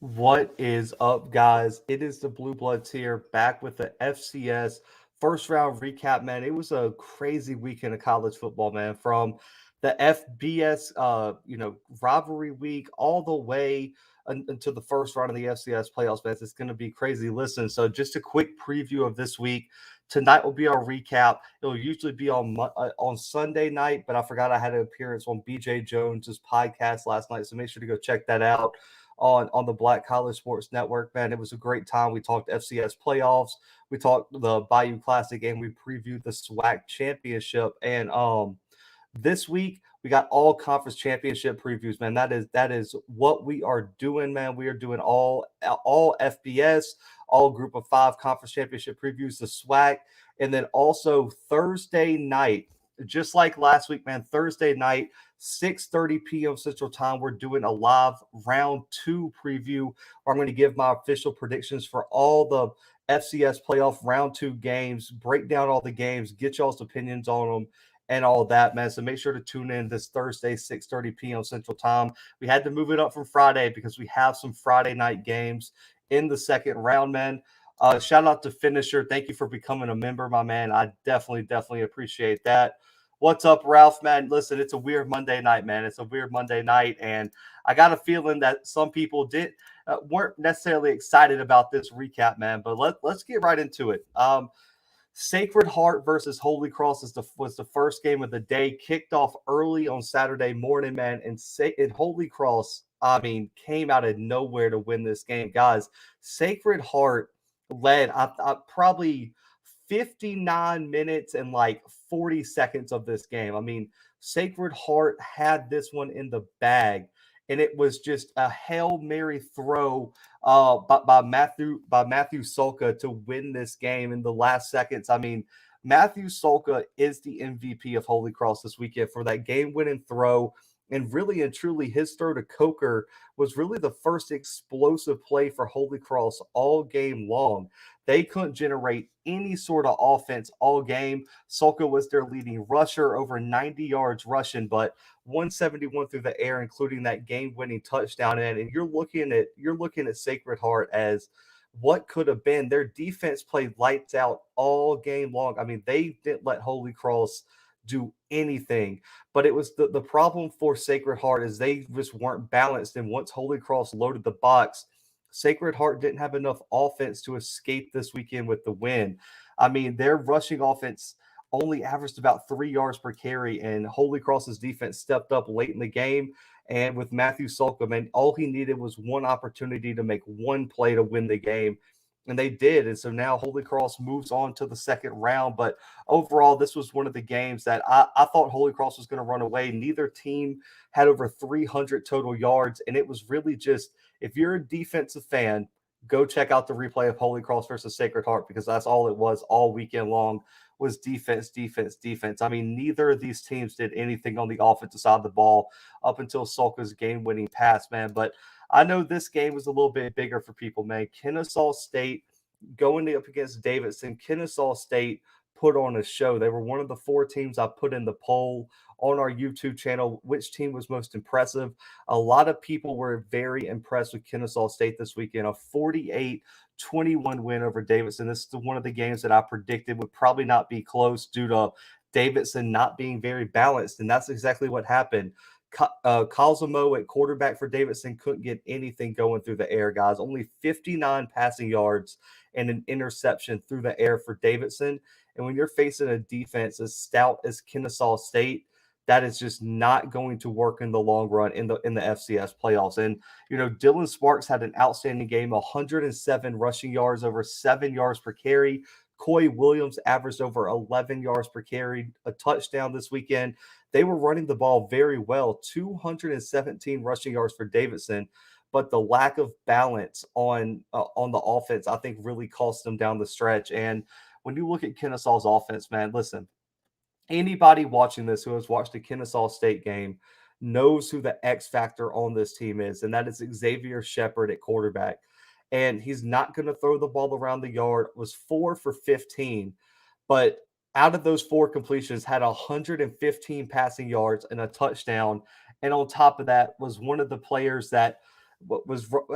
What is up, guys? It is the Bluebloods here, back with the FCS first round recap, man. It was a crazy weekend of college football, man. From the FBS, rivalry week all the way until the first round of the FCS playoffs, man. It's going to be crazy. Listen, so just a quick preview of this week. Tonight will be our recap. It'll usually be on Sunday night, but I forgot I had an appearance on BJ Jones's podcast last night, so make sure to go check that out on the Black College Sports Network. Man, it was a great time. We talked FCS playoffs, we talked the Bayou Classic, and we previewed the SWAC championship. And this week we got all conference championship previews, man. That is what we are doing, man. We are doing all FBS, all group of 5 conference championship previews, the SWAC, and then also Thursday night, just like last week, man. Thursday night, 6:30 p.m. Central Time, we're doing a live round 2 preview where I'm going to give my official predictions for all the FCS playoff round 2 games, break down all the games, get y'all's opinions on them and all that, man. So make sure to tune in this Thursday, 6:30 p.m. Central Time. We had to move it up from Friday because we have some Friday night games in the second round, man. Shout out to Finisher. Thank you for becoming a member, my man. I definitely appreciate that. What's up, Ralph, man? Listen, it's a weird Monday night, man. It's a weird Monday night, and I got a feeling that some people weren't necessarily excited about this recap, man. But let's get right into it. Sacred Heart versus Holy Cross was the first game of the day. Kicked off early on Saturday morning, man. And Holy Cross, I mean, came out of nowhere to win this game, guys. Sacred Heart led I probably 59 minutes and like 40 seconds of this game. I mean, Sacred Heart had this one in the bag, and it was just a Hail Mary throw by Matthew Sulka to win this game in the last seconds. I mean, Matthew Sulka is the MVP of Holy Cross this weekend for that game-winning throw. And really and truly, his throw to Coker was really the first explosive play for Holy Cross all game long. They couldn't generate any sort of offense all game. Sulka was their leading rusher, over 90 yards rushing, but 171 through the air, including that game-winning touchdown. And you're looking at Sacred Heart as what could have been. Their defense played lights out all game long. I mean, they didn't let Holy Cross do anything. But it was the problem for Sacred Heart is they just weren't balanced. And once Holy Cross loaded the box, Sacred Heart didn't have enough offense to escape this weekend with the win. I mean, their rushing offense only averaged about 3 yards per carry, and Holy Cross's defense stepped up late in the game. And with Matthew Sulka, man, all he needed was one opportunity to make one play to win the game. And they did. And so now Holy Cross moves on to the second round. But overall, this was one of the games that I thought Holy Cross was going to run away. Neither team had over 300 total yards. And it was really just, if you're a defensive fan, go check out the replay of Holy Cross versus Sacred Heart, because that's all it was all weekend long, was defense, defense, defense. I mean, neither of these teams did anything on the offensive side of the ball up until Sulka's game-winning pass, man. But I know this game was a little bit bigger for people, man. Kennesaw State going up against Davidson. Kennesaw State put on a show. They were one of the 4 teams I put in the poll on our YouTube channel, which team was most impressive. A lot of people were very impressed with Kennesaw State this weekend, a 48-21 win over Davidson. This is one of the games that I predicted would probably not be close due to Davidson not being very balanced, and that's exactly what happened. Cosimo at quarterback for Davidson couldn't get anything going through the air, guys. Only 59 passing yards and an interception through the air for Davidson. And when you're facing a defense as stout as Kennesaw State, that is just not going to work in the long run in the FCS playoffs. And Dylan Sparks had an outstanding game, 107 rushing yards, over 7 yards per carry. Coy Williams averaged over 11 yards per carry, a touchdown this weekend. They were running the ball very well, 217 rushing yards for Davidson, but the lack of balance on the offense, I think, really cost them down the stretch. And when you look at Kennesaw's offense, man, listen, anybody watching this who has watched a Kennesaw State game knows who the X factor on this team is, and that is Xavier Shepard at quarterback. And he's not going to throw the ball around the yard. Was 4 for 15, but out of those 4 completions, had 115 passing yards and a touchdown. And on top of that, was one of the players that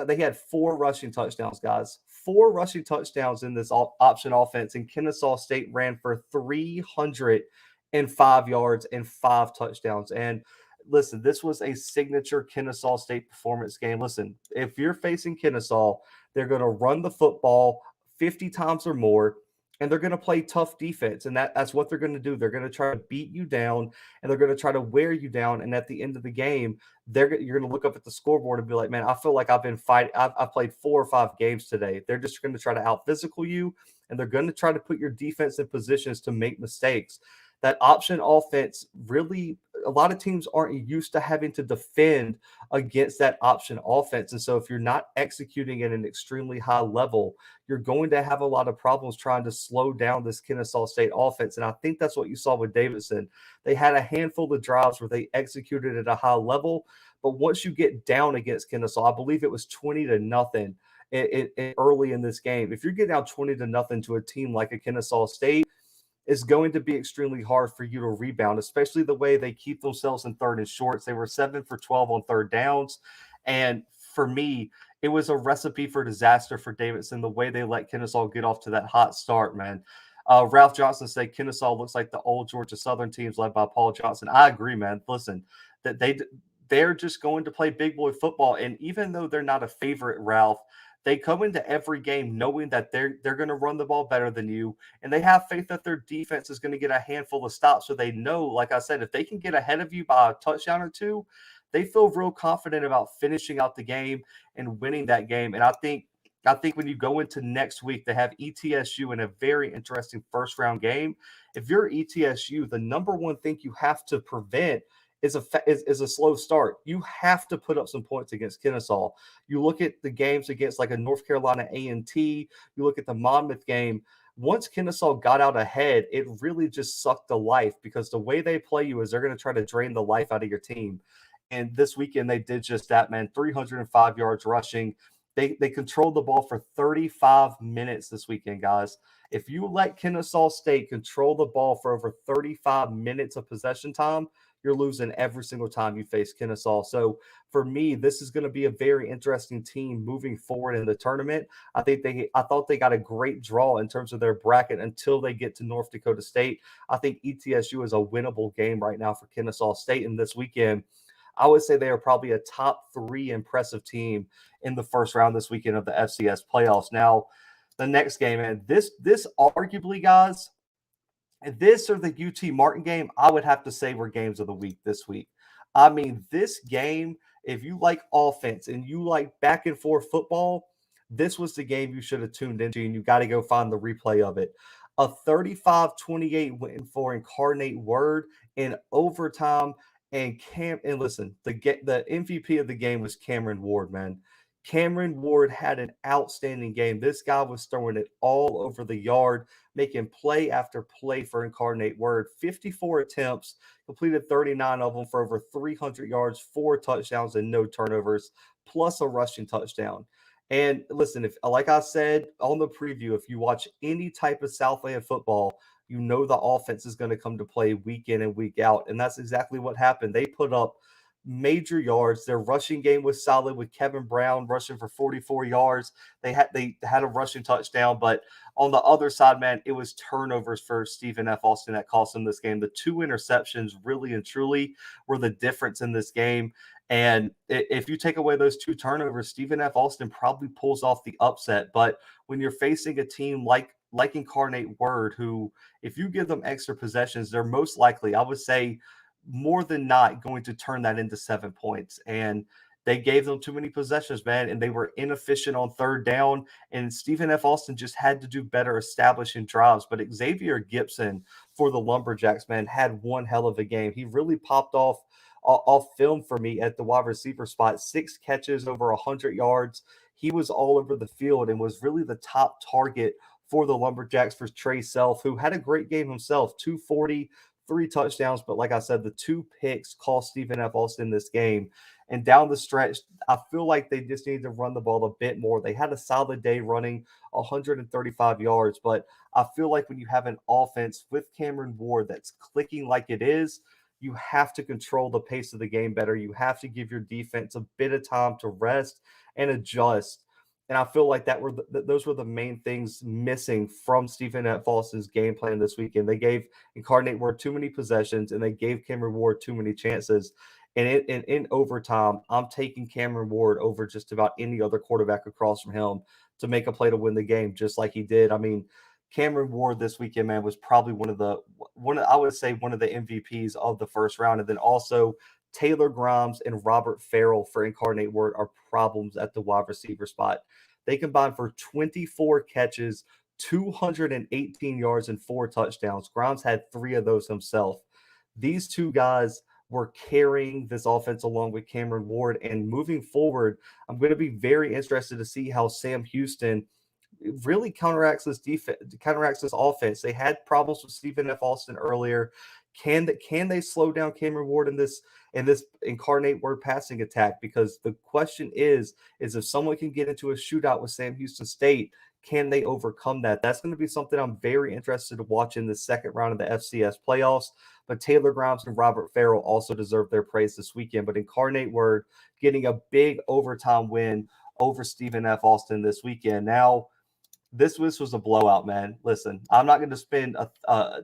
they had 4 rushing touchdowns, guys. 4 rushing touchdowns in this option offense, and Kennesaw State ran for 305 yards and 5 touchdowns. And listen, this was a signature Kennesaw State performance game. Listen, if you're facing Kennesaw, they're going to run the football 50 times or more, and they're going to play tough defense. And that's what they're going to do. They're going to try to beat you down, and they're going to try to wear you down. And at the end of the game, you're going to look up at the scoreboard and be like, man, I feel like I've been fighting. I've played 4 or 5 games today. They're just going to try to out physical you, and they're going to try to put your defense in positions to make mistakes. That option offense, really, a lot of teams aren't used to having to defend against that option offense. And so if you're not executing at an extremely high level, you're going to have a lot of problems trying to slow down this Kennesaw State offense. And I think that's what you saw with Davidson. They had a handful of drives where they executed at a high level, but once you get down against Kennesaw, I believe it was 20-0 early in this game. If you're getting down 20-0 to a team like a Kennesaw State, it's going to be extremely hard for you to rebound, especially the way they keep themselves in third and shorts. They were 7 for 12 on third downs. And for me, it was a recipe for disaster for Davidson, the way they let Kennesaw get off to that hot start, man. Ralph Johnson said Kennesaw looks like the old Georgia Southern teams led by Paul Johnson. I agree, man. Listen, that they're just going to play big boy football. And even though they're not a favorite, Ralph, they come into every game knowing that they're going to run the ball better than you, and they have faith that their defense is going to get a handful of stops. So they know, like I said, if they can get ahead of you by a touchdown or two, they feel real confident about finishing out the game and winning that game. And I think when you go into next week, they have ETSU in a very interesting first-round game. If you're ETSU, the number one thing you have to prevent is a slow start. You have to put up some points against Kennesaw. You look at the games against like a North Carolina A&T, you look at the Monmouth game. Once Kennesaw got out ahead, it really just sucked the life, because the way they play you is they're going to try to drain the life out of your team. And this weekend they did just that, man. 305 yards rushing. They controlled the ball for 35 minutes this weekend, guys. If you let Kennesaw State control the ball for over 35 minutes of possession time, you're losing every single time you face Kennesaw. So for me, this is going to be a very interesting team moving forward in the tournament. I thought they got a great draw in terms of their bracket until they get to North Dakota State. I think ETSU is a winnable game right now for Kennesaw State. And this weekend, I would say they are probably a top 3 impressive team in the first round this weekend of the FCS playoffs. Now, the next game, and this arguably, guys, this or the UT Martin game, I would have to say were games of the week this week. I mean, this game, if you like offense and you like back and forth football, this was the game you should have tuned into, and you got to go find the replay of it. A 35-28 win for Incarnate Word in overtime. And listen, the MVP of the game was Cameron Ward, man. Cameron Ward had an outstanding game. This guy was throwing it all over the yard, making play after play for Incarnate Word. 54 attempts, completed 39 of them for over 300 yards, 4 touchdowns, and no turnovers, plus a rushing touchdown. And listen, if, like I said on the preview, if you watch any type of Southland football, you know the offense is going to come to play week in and week out. And that's exactly what happened. They put up major yards. Their rushing game was solid, with Kevin Brown rushing for 44 yards. They had a rushing touchdown, but on the other side, man, it was turnovers for Stephen F. Austin that cost him this game. The 2 interceptions really and truly were the difference in this game. And if you take away those 2 turnovers, Stephen F. Austin probably pulls off the upset. But when you're facing a team like Incarnate Word, who, if you give them extra possessions, they're most likely, I would say, more than not going to turn that into 7 points. And they gave them too many possessions, man, and they were inefficient on third down. And Stephen F. Austin just had to do better establishing drives. But Xavier Gibson for the Lumberjacks, man, had one hell of a game. He really popped off film for me at the wide receiver spot. 6 catches, over 100 yards. He was all over the field and was really the top target for the Lumberjacks for Trey Self, who had a great game himself. 240, 3 touchdowns, but like I said, the 2 picks cost Stephen F. Austin this game. And down the stretch, I feel like they just need to run the ball a bit more. They had a solid day running 135 yards, but I feel like when you have an offense with Cameron Ward that's clicking like it is, you have to control the pace of the game better. You have to give your defense a bit of time to rest and adjust. And I feel like those were the main things missing from Stephen F. Austin's game plan this weekend. They gave Incarnate Ward too many possessions, and they gave Cameron Ward too many chances. And in overtime, I'm taking Cameron Ward over just about any other quarterback across from him to make a play to win the game, just like he did. I mean, Cameron Ward this weekend, man, was probably one of the MVPs of the first round. And then also Taylor Grimes and Robert Farrell for Incarnate Word are problems at the wide receiver spot. They combined for 24 catches, 218 yards, and 4 touchdowns. Grimes had 3 of those himself. These two guys were carrying this offense along with Cameron Ward. And moving forward, I'm going to be very interested to see how Sam Houston really counteracts this offense. They had problems with Stephen F. Austin earlier. Can they slow down Cameron Ward in this Incarnate Word passing attack? Because the question is if someone can get into a shootout with Sam Houston State, can they overcome that? That's going to be something I'm very interested to watch in the second round of the FCS playoffs. But Taylor Grimes and Robert Farrell also deserve their praise this weekend. But Incarnate Word getting a big overtime win over Stephen F. Austin this weekend. Now, this was a blowout, man. Listen, I'm not going to spend a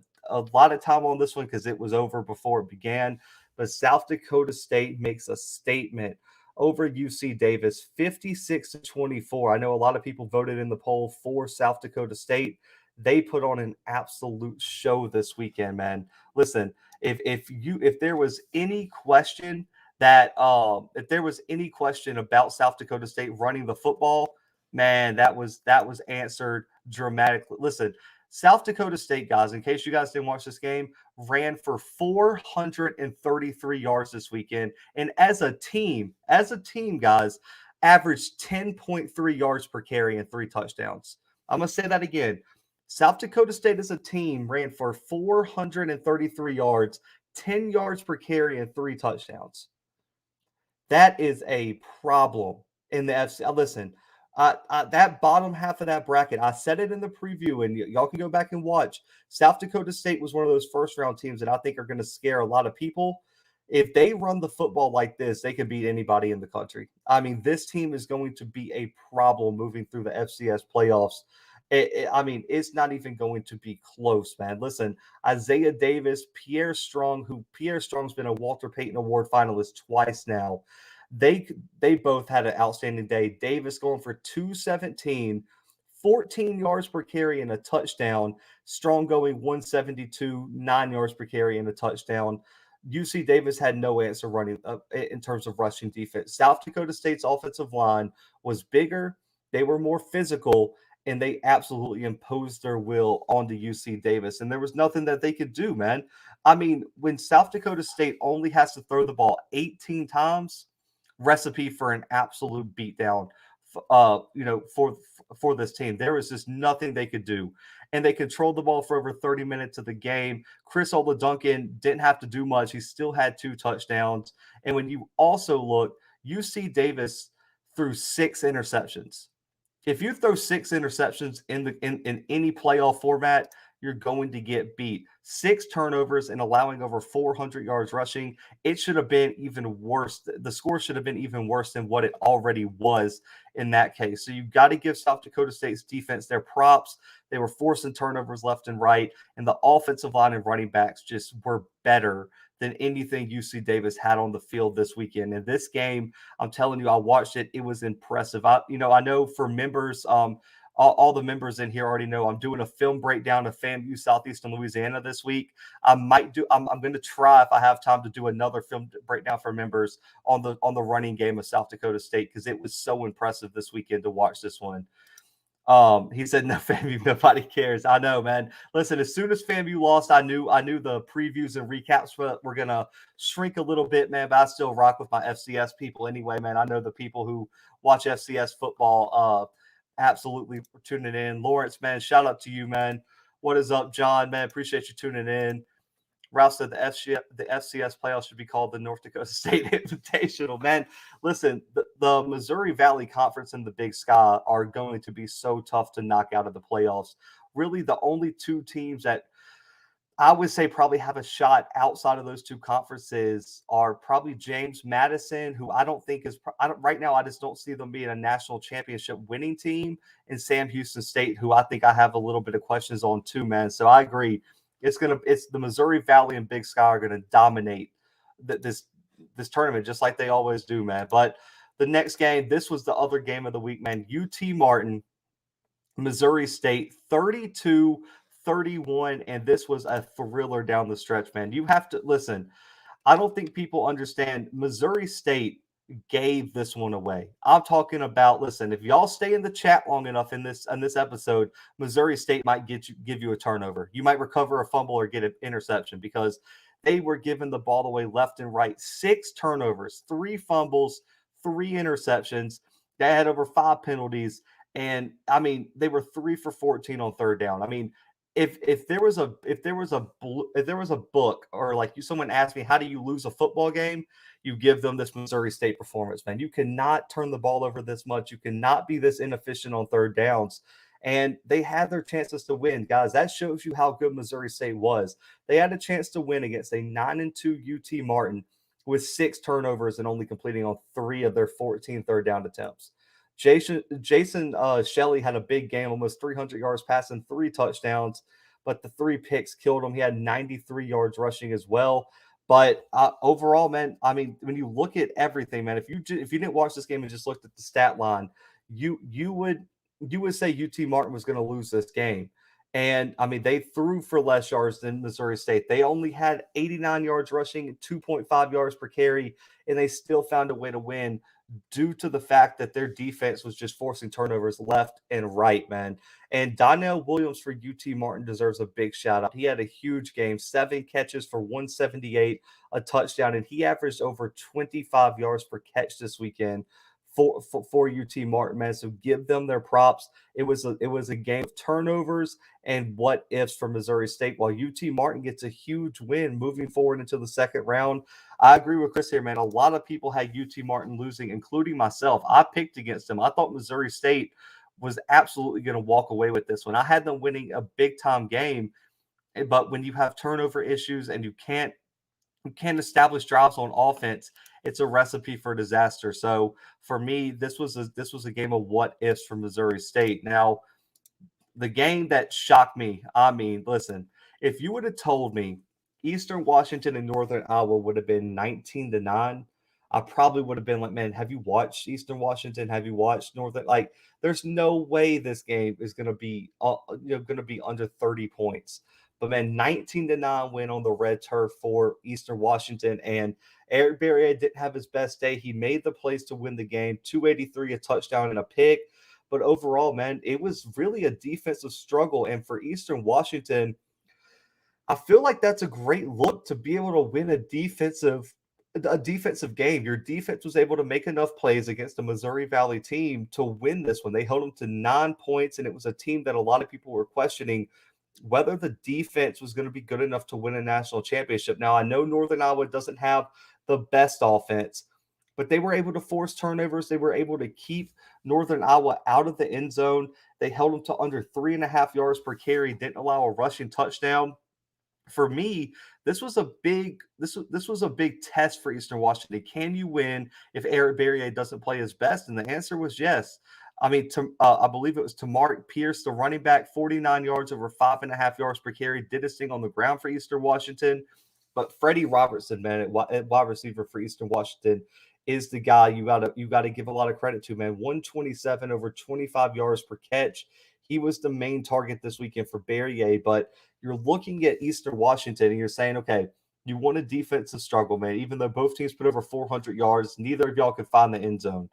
lot of time on this one because it was over before it began. But South Dakota State makes a statement over UC Davis, 56-24. I know a lot of people voted in the poll for South Dakota State. They put on an absolute show this weekend, man. Listen, if there was any question about South Dakota State running the football, man, that was answered dramatically. Listen, South Dakota State, guys, in case you guys didn't watch this game, ran for 433 yards this weekend. And as a team, guys, averaged 10.3 yards per carry and 3 touchdowns. I'm going to say that again. South Dakota State as a team ran for 433 yards, 10 yards per carry, and 3 touchdowns. That is a problem in the FC. Listen, that bottom half of that bracket, I said it in the preview, and y'all can go back and watch. South Dakota State was one of those first-round teams that I think are going to scare a lot of people. If they run the football like this, they can beat anybody in the country. I mean, this team is going to be a problem moving through the FCS playoffs. It's not even going to be close, man. Listen, Isaiah Davis, Pierre Strong's been a Walter Payton Award finalist twice now. They both had an outstanding day. Davis going for 217, 14 yards per carry and a touchdown. Strong going 172, 9 yards per carry and a touchdown. UC Davis had no answer running in terms of rushing defense. South Dakota State's offensive line was bigger. They were more physical, and they absolutely imposed their will onto UC Davis. And there was nothing that they could do, man. I mean, when South Dakota State only has to throw the ball 18 times, recipe for an absolute beatdown, for this team. There was just nothing they could do. And they controlled the ball for over 30 minutes of the game. Chris Oladuncan didn't have to do much. He still had 2 touchdowns. And when you also look, UC Davis threw 6 interceptions. If you throw 6 interceptions in any playoff format, you're going to get beat. 6 turnovers and allowing over 400 yards rushing. It should have been even worse. The score should have been even worse than what it already was in that case. So you've got to give South Dakota State's defense their props. They were forcing turnovers left and right, and the offensive line and running backs just were better than anything UC Davis had on the field this weekend. And this game, I'm telling you, I watched it. It was impressive. I know for members, all the members in here already know I'm doing a film breakdown of FAMU Southeastern Louisiana this week. I'm going to try, if I have time, to do another film breakdown for members on the running game of South Dakota State, because it was so impressive this weekend to watch this one. He said, no, FAMU, nobody cares. I know, man. Listen, as soon as FAMU lost, I knew the previews and recaps were going to shrink a little bit, man, but I still rock with my FCS people anyway, man. I know the people who watch FCS football absolutely tuning in. Lawrence, man, shout out to you, man. What is up, John, man? Appreciate you tuning in. Ralph said the FCS playoffs should be called the North Dakota State Invitational. Man, listen, the Missouri Valley Conference and the Big Sky are going to be so tough to knock out of the playoffs. Really, the only 2 teams that I would say probably have a shot outside of those two conferences are probably James Madison, who I don't think is right now. I just don't see them being a national championship winning team, and Sam Houston State, who I think I have a little bit of questions on too, man. So I agree. It's the Missouri Valley and Big Sky are gonna dominate this tournament just like they always do, man. But the next game, this was the other game of the week, man. UT Martin, Missouri State, 32-31, and this was a thriller down the stretch, man. You have to listen. I don't think people understand Missouri State gave this one away. I'm talking about, listen, if y'all stay in the chat long enough in this episode, Missouri State might give you a turnover. You might recover a fumble or get an interception because they were giving the ball away left and right. 6 turnovers, 3 fumbles, 3 interceptions. They had over 5 penalties. And I mean, they were 3 for 14 on third down. I mean, if there was a book or like someone asked me how do you lose a football game, you give them this Missouri State performance, man. You cannot turn the ball over this much. You cannot be this inefficient on third downs. And they had their chances to win, guys. That shows you how good Missouri State was. They had a chance to win against a 9-2 UT Martin with 6 turnovers and only completing on 3 of their 14 third down attempts. Jason Shelley had a big game, almost 300 yards passing, 3 touchdowns, but the 3 picks killed him. He had 93 yards rushing as well. But overall, man, I mean, when you look at everything, man, if you didn't watch this game and just looked at the stat line, you would say UT Martin was going to lose this game. And I mean, they threw for less yards than Missouri State. They only had 89 yards rushing and 2.5 yards per carry, and they still found a way to win due to the fact that their defense was just forcing turnovers left and right, man. And Donnell Williams for UT Martin deserves a big shout out. He had a huge game, 7 catches for 178, a touchdown, and he averaged over 25 yards per catch this weekend for UT Martin, man. So give them their props. It was a game of turnovers and what ifs for Missouri State, while UT Martin gets a huge win moving forward into the second round. I agree with Chris here, man. A lot of people had UT Martin losing, including myself. I picked against them. I thought Missouri State was absolutely going to walk away with this one. I had them winning a big time game, but when you have turnover issues and you can't establish drives on offense, it's a recipe for disaster. So for me, this was a game of what ifs for Missouri State. Now, the game that shocked me, I mean, listen, if you would have told me Eastern Washington and Northern Iowa would have been 19-9, I probably would have been like, man, have you watched Eastern Washington? Have you watched Northern? Like, there's no way this game is going to be under 30 points. But man, 19-9 win on the red turf for Eastern Washington, and Eric Berrier didn't have his best day. He made the plays to win the game, 283, a touchdown, and a pick. But overall, man, it was really a defensive struggle. And for Eastern Washington, I feel like that's a great look to be able to win a defensive game. Your defense was able to make enough plays against the Missouri Valley team to win this one. They held them to 9 points, and it was a team that a lot of people were questioning whether the defense was going to be good enough to win a national championship. Now, I know Northern Iowa doesn't have the best offense, but they were able to force turnovers. They were able to keep Northern Iowa out of the end zone. They held them to under 3.5 yards per carry, didn't allow a rushing touchdown. For me, this was a big test for Eastern Washington. Can you win if Eric Berrier doesn't play his best? And the answer was yes. I mean, I believe it was Tamarick Pierce, the running back, 49 yards over 5.5 yards per carry, did his thing on the ground for Eastern Washington. But Freddie Robertson, man, at wide receiver for Eastern Washington, is the guy you gotta give a lot of credit to, man. 127 over 25 yards per catch. He was the main target this weekend for Berrier, but you're looking at Eastern Washington and you're saying, okay, you want a defensive struggle, man. Even though both teams put over 400 yards, neither of y'all could find the end zone.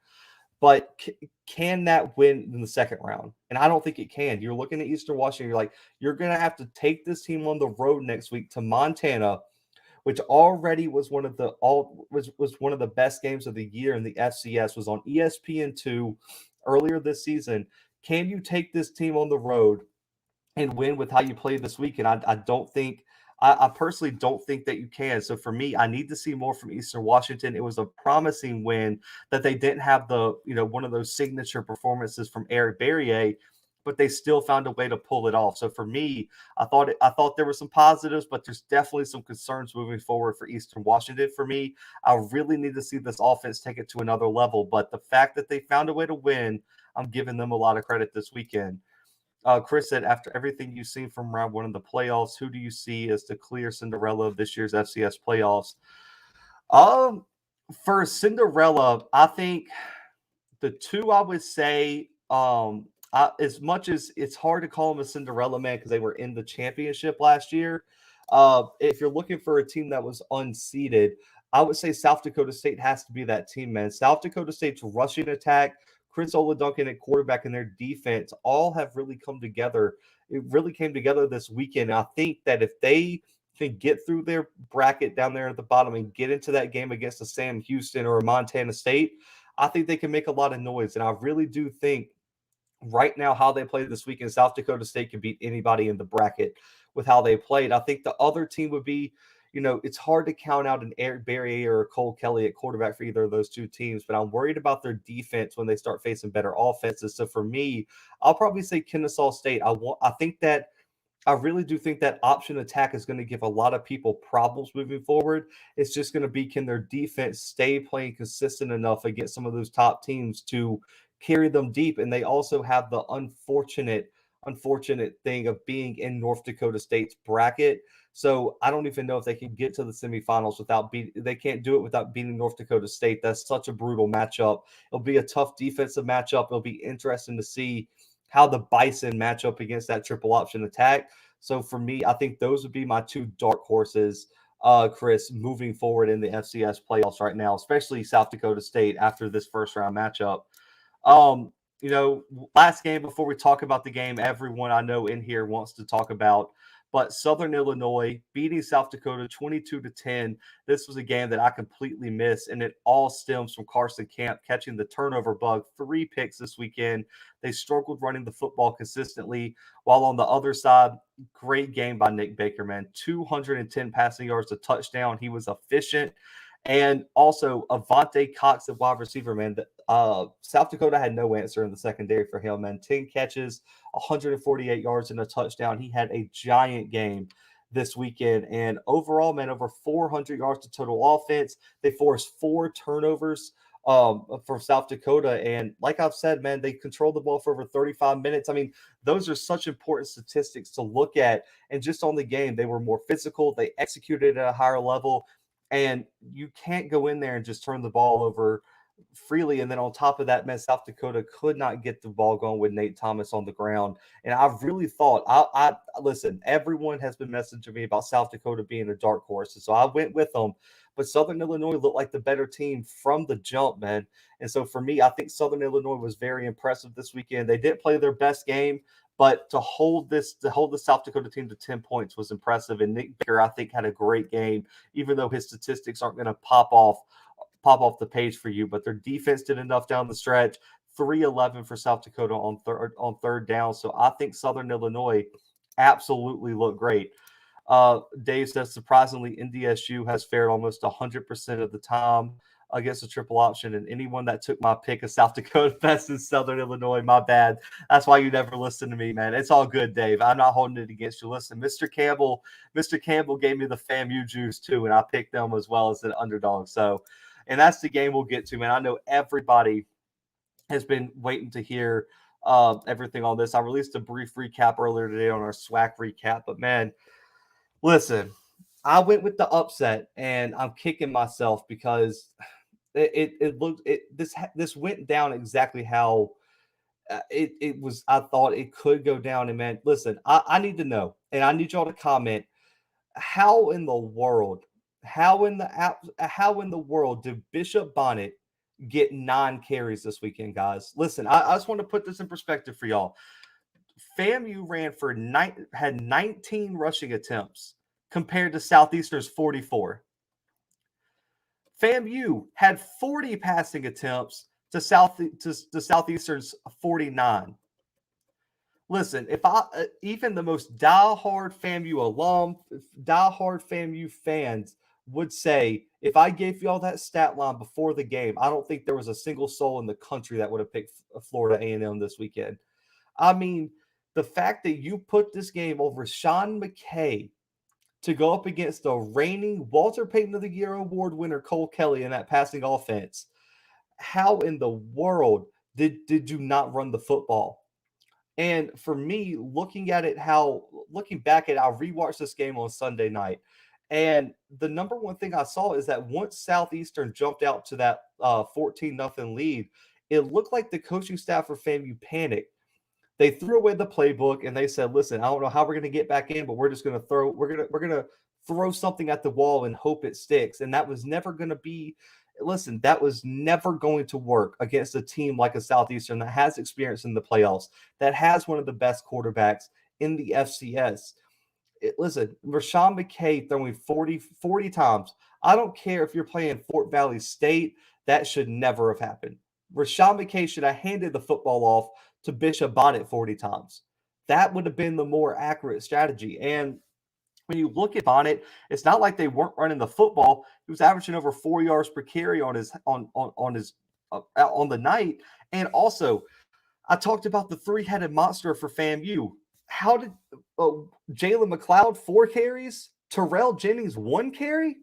But can that win in the second round? And I don't think it can. You're looking at Eastern Washington, you're like, you're going to have to take this team on the road next week to Montana, which already was one of the best games of the year in the FCS, was on ESPN2 earlier this season. Can you take this team on the road and win with how you played this week? And I personally don't think that you can. So for me, I need to see more from Eastern Washington. It was a promising win that they didn't have one of those signature performances from Eric Berrier. but they still found a way to pull it off. So for me, I thought there were some positives, but there's definitely some concerns moving forward for Eastern Washington. For me, I really need to see this offense take it to another level. But the fact that they found a way to win, I'm giving them a lot of credit this weekend. Chris said, after everything you've seen from round one of the playoffs, who do you see as the clear Cinderella of this year's FCS playoffs? Um, for Cinderella, I think the two I would say, as much as it's hard to call them a Cinderella, man, because they were in the championship last year. If you're looking for a team that was unseeded, I would say South Dakota State has to be that team, man. South Dakota State's rushing attack, Chris Oladuncan at quarterback, and their defense all have really come together. It really came together this weekend. I think that if they can get through their bracket down there at the bottom and get into that game against a Sam Houston or a Montana State, I think they can make a lot of noise. And I really do think right now how they played this weekend, South Dakota State can beat anybody in the bracket with how they played. I think the other team would be, it's hard to count out an Eric Berry or a Cole Kelly at quarterback for either of those two teams, but I'm worried about their defense when they start facing better offenses. So for me, I'll probably say Kennesaw State. I really do think that option attack is going to give a lot of people problems moving forward. It's just going to be, can their defense stay playing consistent enough against some of those top teams to carry them deep? And they also have the unfortunate thing of being in North Dakota State's bracket. So I don't even know if they can get to the semifinals they can't do it without beating North Dakota State. That's such a brutal matchup. It'll be a tough defensive matchup. It'll be interesting to see how the Bison match up against that triple option attack. So for me, I think those would be my two dark horses, Chris, moving forward in the FCS playoffs right now, especially South Dakota State after this first round matchup. Last game before we talk about the game, everyone I know in here wants to talk about, but Southern Illinois beating South Dakota 22-10. This was a game that I completely missed, and it all stems from Carson Camp catching the turnover bug. 3 picks this weekend. They struggled running the football consistently, while on the other side, great game by Nick Baker, man. 210 passing yards, a touchdown. He was efficient. And also Avante Cox at wide receiver, man. South Dakota had no answer in the secondary for him, man. 10 catches, 148 yards, and a touchdown. He had a giant game this weekend. And overall, man, over 400 yards to total offense. They forced 4 turnovers for South Dakota. And like I've said, man, they controlled the ball for over 35 minutes. I mean, those are such important statistics to look at. And just on the game, they were more physical. They executed at a higher level. And you can't go in there and just turn the ball over freely. And then on top of that, man, South Dakota could not get the ball going with Nate Thomas on the ground. And I really thought, I listen, everyone has been messaging me about South Dakota being a dark horse. And so I went with them. But Southern Illinois looked like the better team from the jump, man. And so for me, I think Southern Illinois was very impressive this weekend. They didn't play their best game, but to hold the South Dakota team to 10 points was impressive. And Nick Baker, I think, had a great game, even though his statistics aren't going to pop off the page for you. But their defense did enough down the stretch. 311 for South Dakota on third down. So I think Southern Illinois absolutely looked great. Dave says, surprisingly, NDSU has fared almost 100% of the time against a triple option, and anyone that took my pick of South Dakota best in Southern Illinois, my bad. That's why you never listen to me, man. It's all good, Dave. I'm not holding it against you. Listen, Mr. Campbell gave me the FAMU juice too, and I picked them as well as an underdog. So, and that's the game we'll get to, man. I know everybody has been waiting to hear everything on this. I released a brief recap earlier today on our SWAC recap, but man, listen, I went with the upset, and I'm kicking myself because this went down exactly how it was. I thought it could go down. And man, listen, I need to know, and I need y'all to comment how in the world did Bishop Bonnet get 9 carries this weekend, guys? Listen, I just want to put this in perspective for y'all. FAMU had 19 rushing attempts compared to Southeastern's 44. FAMU had 40 passing attempts to Southeastern's 49. Listen, if even the most diehard FAMU alum, diehard FAMU fans would say, if I gave y'all that stat line before the game, I don't think there was a single soul in the country that would have picked Florida A&M this weekend. I mean, the fact that you put this game over Sean McKay to go up against the reigning Walter Payton of the Year award winner Cole Kelly in that passing offense, how in the world did you not run the football? And for me, looking back at, I rewatched this game on Sunday night, and the number one thing I saw is that once Southeastern jumped out to that 14-0 lead, it looked like the coaching staff for FAMU panicked. They threw away the playbook and they said, "Listen, I don't know how we're going to get back in, but we're just going to throw something at the wall and hope it sticks." And that was never going to be. Listen, that was never going to work against a team like a Southeastern that has experience in the playoffs, that has one of the best quarterbacks in the FCS. Listen, Rashawn McKay throwing 40 times. I don't care if you're playing Fort Valley State. That should never have happened. Rashawn McKay should have handed the football off to Bishop Bonnet 40 times. That would have been the more accurate strategy. And when you look at Bonnet, it's not like they weren't running the football. He was averaging over 4 yards per carry on the night. And also, I talked about the three-headed monster for FAMU. How did Jalen McLeod 4 carries? Terrell Jennings 1 carry?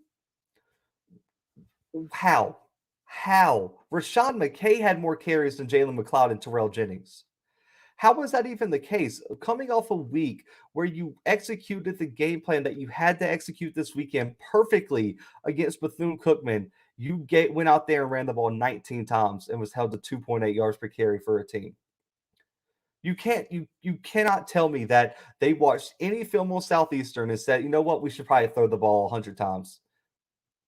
How? Rashawn McKay had more carries than Jalen McLeod and Terrell Jennings. How was that even the case? Coming off a week where you executed the game plan that you had to execute this weekend perfectly against Bethune-Cookman, you went out there and ran the ball 19 times and was held to 2.8 yards per carry for a team. You cannot tell me that they watched any film on Southeastern and said, "You know what, we should probably throw the ball 100 times."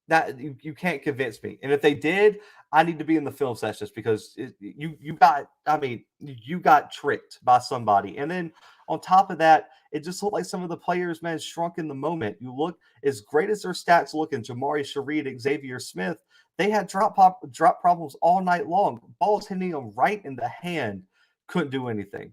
That you can't convince me. And if they did, I need to be in the film sessions because you got tricked by somebody. And then on top of that, it just looked like some of the players, man, shrunk in the moment. You look, as great as their stats looking, Jamari Shareed, Xavier Smith, they had drop problems all night long. Balls hitting them right in the hand. Couldn't do anything.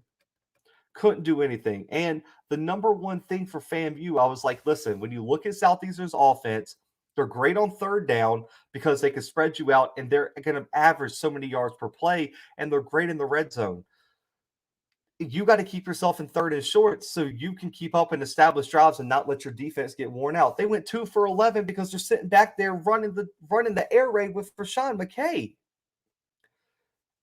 And the number one thing for FAMU, I was like, listen, when you look at Southeastern's offense, they're great on third down because they can spread you out and they're going to average so many yards per play, and they're great in the red zone. You got to keep yourself in third and short so you can keep up and establish drives and not let your defense get worn out. They went 2 for 11 because they're sitting back there running the air raid with Rashawn McKay.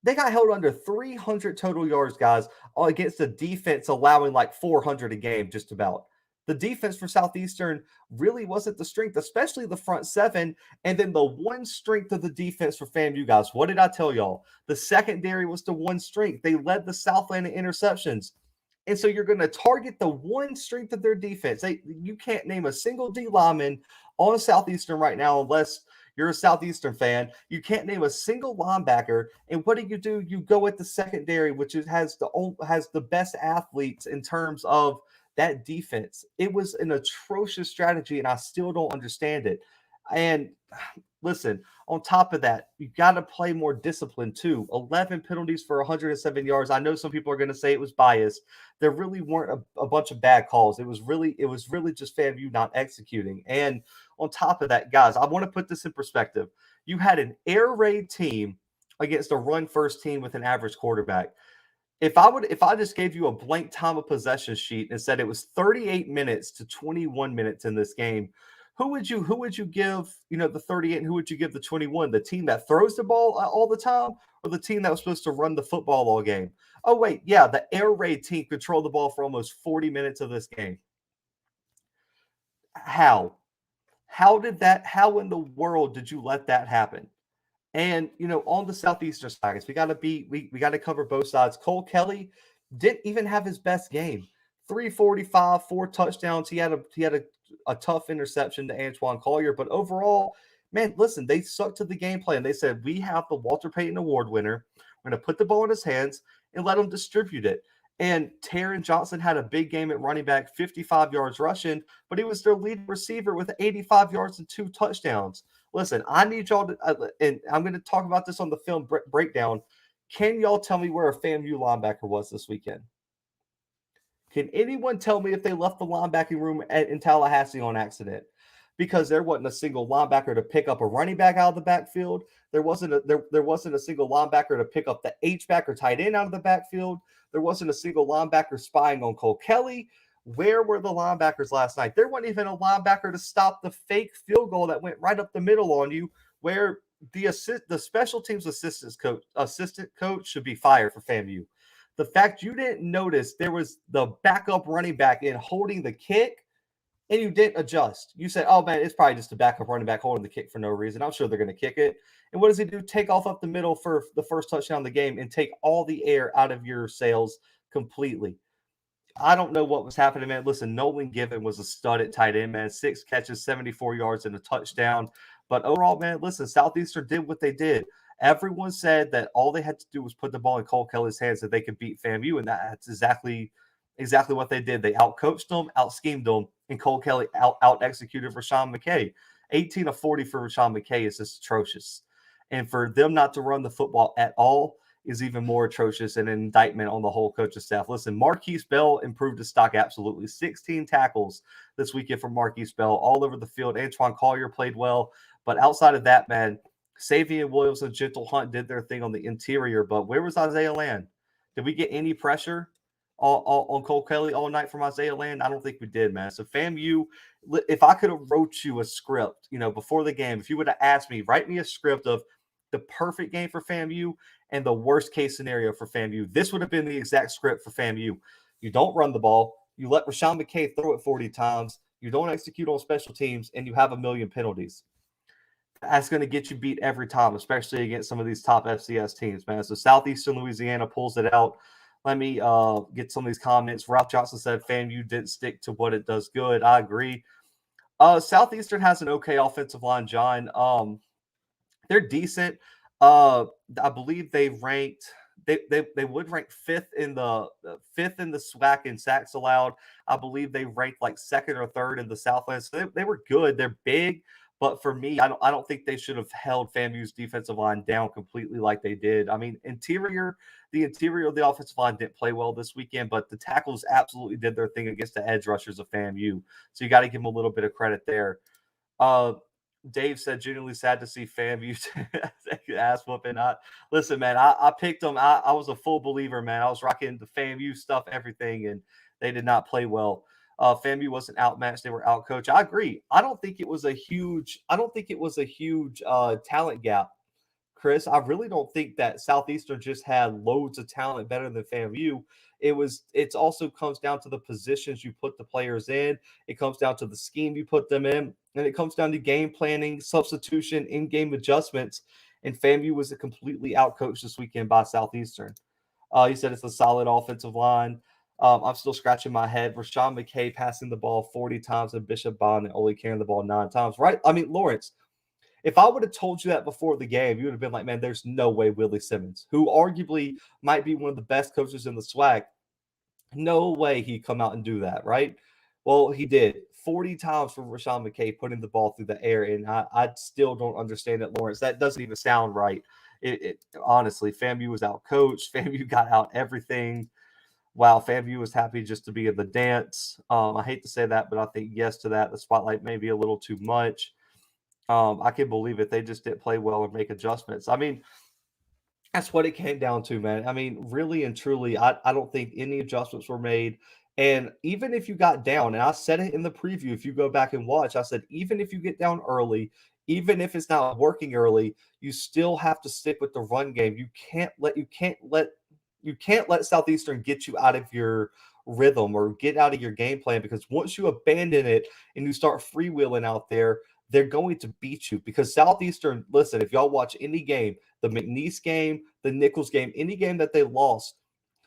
They got held under 300 total yards, guys, against the defense allowing like 400 a game, just about. The defense for Southeastern really wasn't the strength, especially the front seven. And then the one strength of the defense for FAMU, guys, what did I tell y'all? The secondary was the one strength. They led the Southland in interceptions. And so you're going to target the one strength of their defense. You can't name a single D lineman on Southeastern right now unless you're a Southeastern fan. You can't name a single linebacker. And what do? You go at the secondary, which has the best athletes in terms of that defense. It was an atrocious strategy, and I still don't understand it. And listen, on top of that, you got to play more discipline too. 11 penalties for 107 yards. I know some people are going to say it was biased. There really weren't a bunch of bad calls. It was really just FAMU not executing. And on top of that, guys, I want to put this in perspective. You had an air raid team against a run first team with an average quarterback. If I just gave you a blank time of possession sheet and said it was 38 minutes to 21 minutes in this game, who would you give, the 38 and who would you give the 21? The team that throws the ball all the time or the team that was supposed to run the football all game? Oh, wait, yeah, the air raid team controlled the ball for almost 40 minutes of this game. How in the world did you let that happen? And, on the Southeastern side, we got to cover both sides. Cole Kelly didn't even have his best game. 345, 4 touchdowns. He had a tough interception to Antoine Collier. But overall, man, listen, they stuck to the game plan. They said, we have the Walter Payton Award winner. We're going to put the ball in his hands and let him distribute it. And Taron Johnson had a big game at running back, 55 yards rushing, but he was their leading receiver with 85 yards and 2 touchdowns. Listen, I need y'all to, and I'm going to talk about this on the film breakdown. Can y'all tell me where a FAMU linebacker was this weekend? Can anyone tell me if they left the linebacking room in Tallahassee on accident? because there wasn't a single linebacker to pick up a running back out of the backfield. There wasn't a single linebacker to pick up the H-back or tight end out of the backfield. There wasn't a single linebacker spying on Cole Kelly. Where were the linebackers last night? There wasn't even a linebacker to stop the fake field goal that went right up the middle on you, where the special teams assistant coach should be fired for FAMU. The fact you didn't notice there was the backup running back in holding the kick and you didn't adjust. You said, oh, man, it's probably just a backup running back holding the kick for no reason. I'm sure they're going to kick it. And what does he do? Take off up the middle for the first touchdown of the game and take all the air out of your sails completely. I don't know what was happening, man. Listen, Nolan Given was a stud at tight end, man. 6 catches, 74 yards, and a touchdown. But overall, man, listen, Southeastern did what they did. Everyone said that all they had to do was put the ball in Cole Kelly's hands that they could beat FAMU, and that's exactly what they did. They out-coached them, out-schemed them, and Cole Kelly out-executed Rashawn McKay. 18 of 40 for Rashawn McKay is just atrocious. And for them not to run the football at all is even more atrocious and an indictment on the whole coaching staff. Listen, Marquise Bell improved his stock absolutely. 16 tackles this weekend from Marquise Bell all over the field. Antoine Collier played well. But outside of that, man, Savion Williams and Gentle Hunt did their thing on the interior. But where was Isaiah Land? Did we get any pressure on Cole Kelly all night from Isaiah Land? I don't think we did, man. So FAMU, if I could have wrote you a script, before the game, if you would have asked me, write me a script of the perfect game for FAMU and the worst case scenario for FAMU, this would have been the exact script for FAMU. You don't run the ball. You let Rashawn McKay throw it 40 times. You don't execute on special teams, and you have a million penalties. That's going to get you beat every time, especially against some of these top FCS teams, man. So Southeastern Louisiana pulls it out. Let me get some of these comments. Ralph Johnson said FAMU didn't stick to what it does good. I agree. Southeastern has an okay offensive line, John. They're decent. I believe they ranked. They would rank fifth in the SWAC in sacks allowed. I believe they ranked like second or third in the Southland. So they were good. They're big. But for me, I don't think they should have held FAMU's defensive line down completely like they did. I mean, the interior of the offensive line didn't play well this weekend, but the tackles absolutely did their thing against the edge rushers of FAMU. So you got to give them a little bit of credit there. Dave said, genuinely sad to see FAMU ass whooping. Listen, man, I picked them. I was a full believer, man. I was rocking the FAMU stuff, everything, and they did not play well. FAMU wasn't outmatched; they were outcoached. I agree. I don't think it was a huge talent gap, Chris. I really don't think that Southeastern just had loads of talent better than FAMU. It also comes down to the positions you put the players in. It comes down to the scheme you put them in, and it comes down to game planning, substitution, in-game adjustments. And FAMU was completely outcoached this weekend by Southeastern. He said it's a solid offensive line. I'm still scratching my head. Rashawn McKay passing the ball 40 times and Bishop Bond and only carrying the ball 9 times, right? I mean, Lawrence, if I would have told you that before the game, you would have been like, man, there's no way Willie Simmons, who arguably might be one of the best coaches in the SWAC, no way he'd come out and do that, right? Well, he did. 40 times for Rashawn McKay putting the ball through the air, and I still don't understand it, Lawrence. That doesn't even sound right. Honestly, FAMU was out coached. FAMU got out everything. Wow, FAMU was happy just to be in the dance. I hate to say that, but I think yes to that. The spotlight may be a little too much. I can believe it. They just didn't play well and make adjustments. I mean, that's what it came down to, man. I mean, really and truly, I don't think any adjustments were made. And even if you got down, and I said it in the preview, if you go back and watch, I said, even if you get down early, even if it's not working early, you still have to stick with the run game. You can't let Southeastern get you out of your rhythm or get out of your game plan, because once you abandon it and you start freewheeling out there, they're going to beat you. Because Southeastern, listen, if y'all watch any game, the McNeese game, the Nichols game, any game that they lost,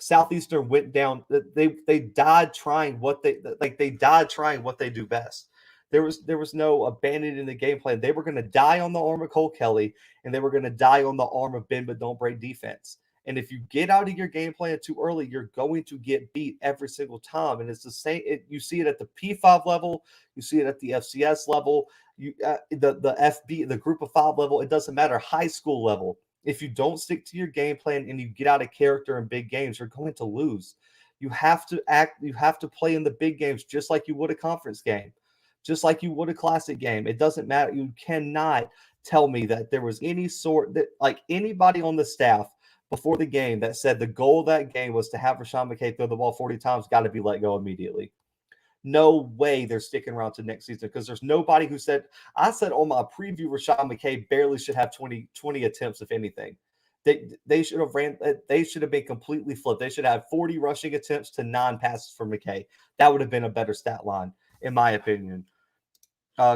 Southeastern went down. They died trying what they do best. There was no abandoning the game plan. They were going to die on the arm of Cole Kelly, and they were going to die on the arm of bend but don't break defense. And if you get out of your game plan too early, you're going to get beat every single time. And it's the same. You see it at the P5 level. You see it at the FCS level. The group of 5 level. It doesn't matter. High school level. If you don't stick to your game plan and you get out of character in big games, you're going to lose. You have to play in the big games just like you would a conference game. just like you would a classic game. It doesn't matter. You cannot tell me that there was any sort that like anybody on the staff before the game that said the goal of that game was to have Rashawn McKay throw the ball 40 times, got to be let go immediately. No way they're sticking around to next season because there's nobody who said, I said on my preview, Rashawn McKay barely should have 20 attempts, if anything. They should have been completely flipped. They should have 40 rushing attempts to 9 passes for McKay. That would have been a better stat line, in my opinion.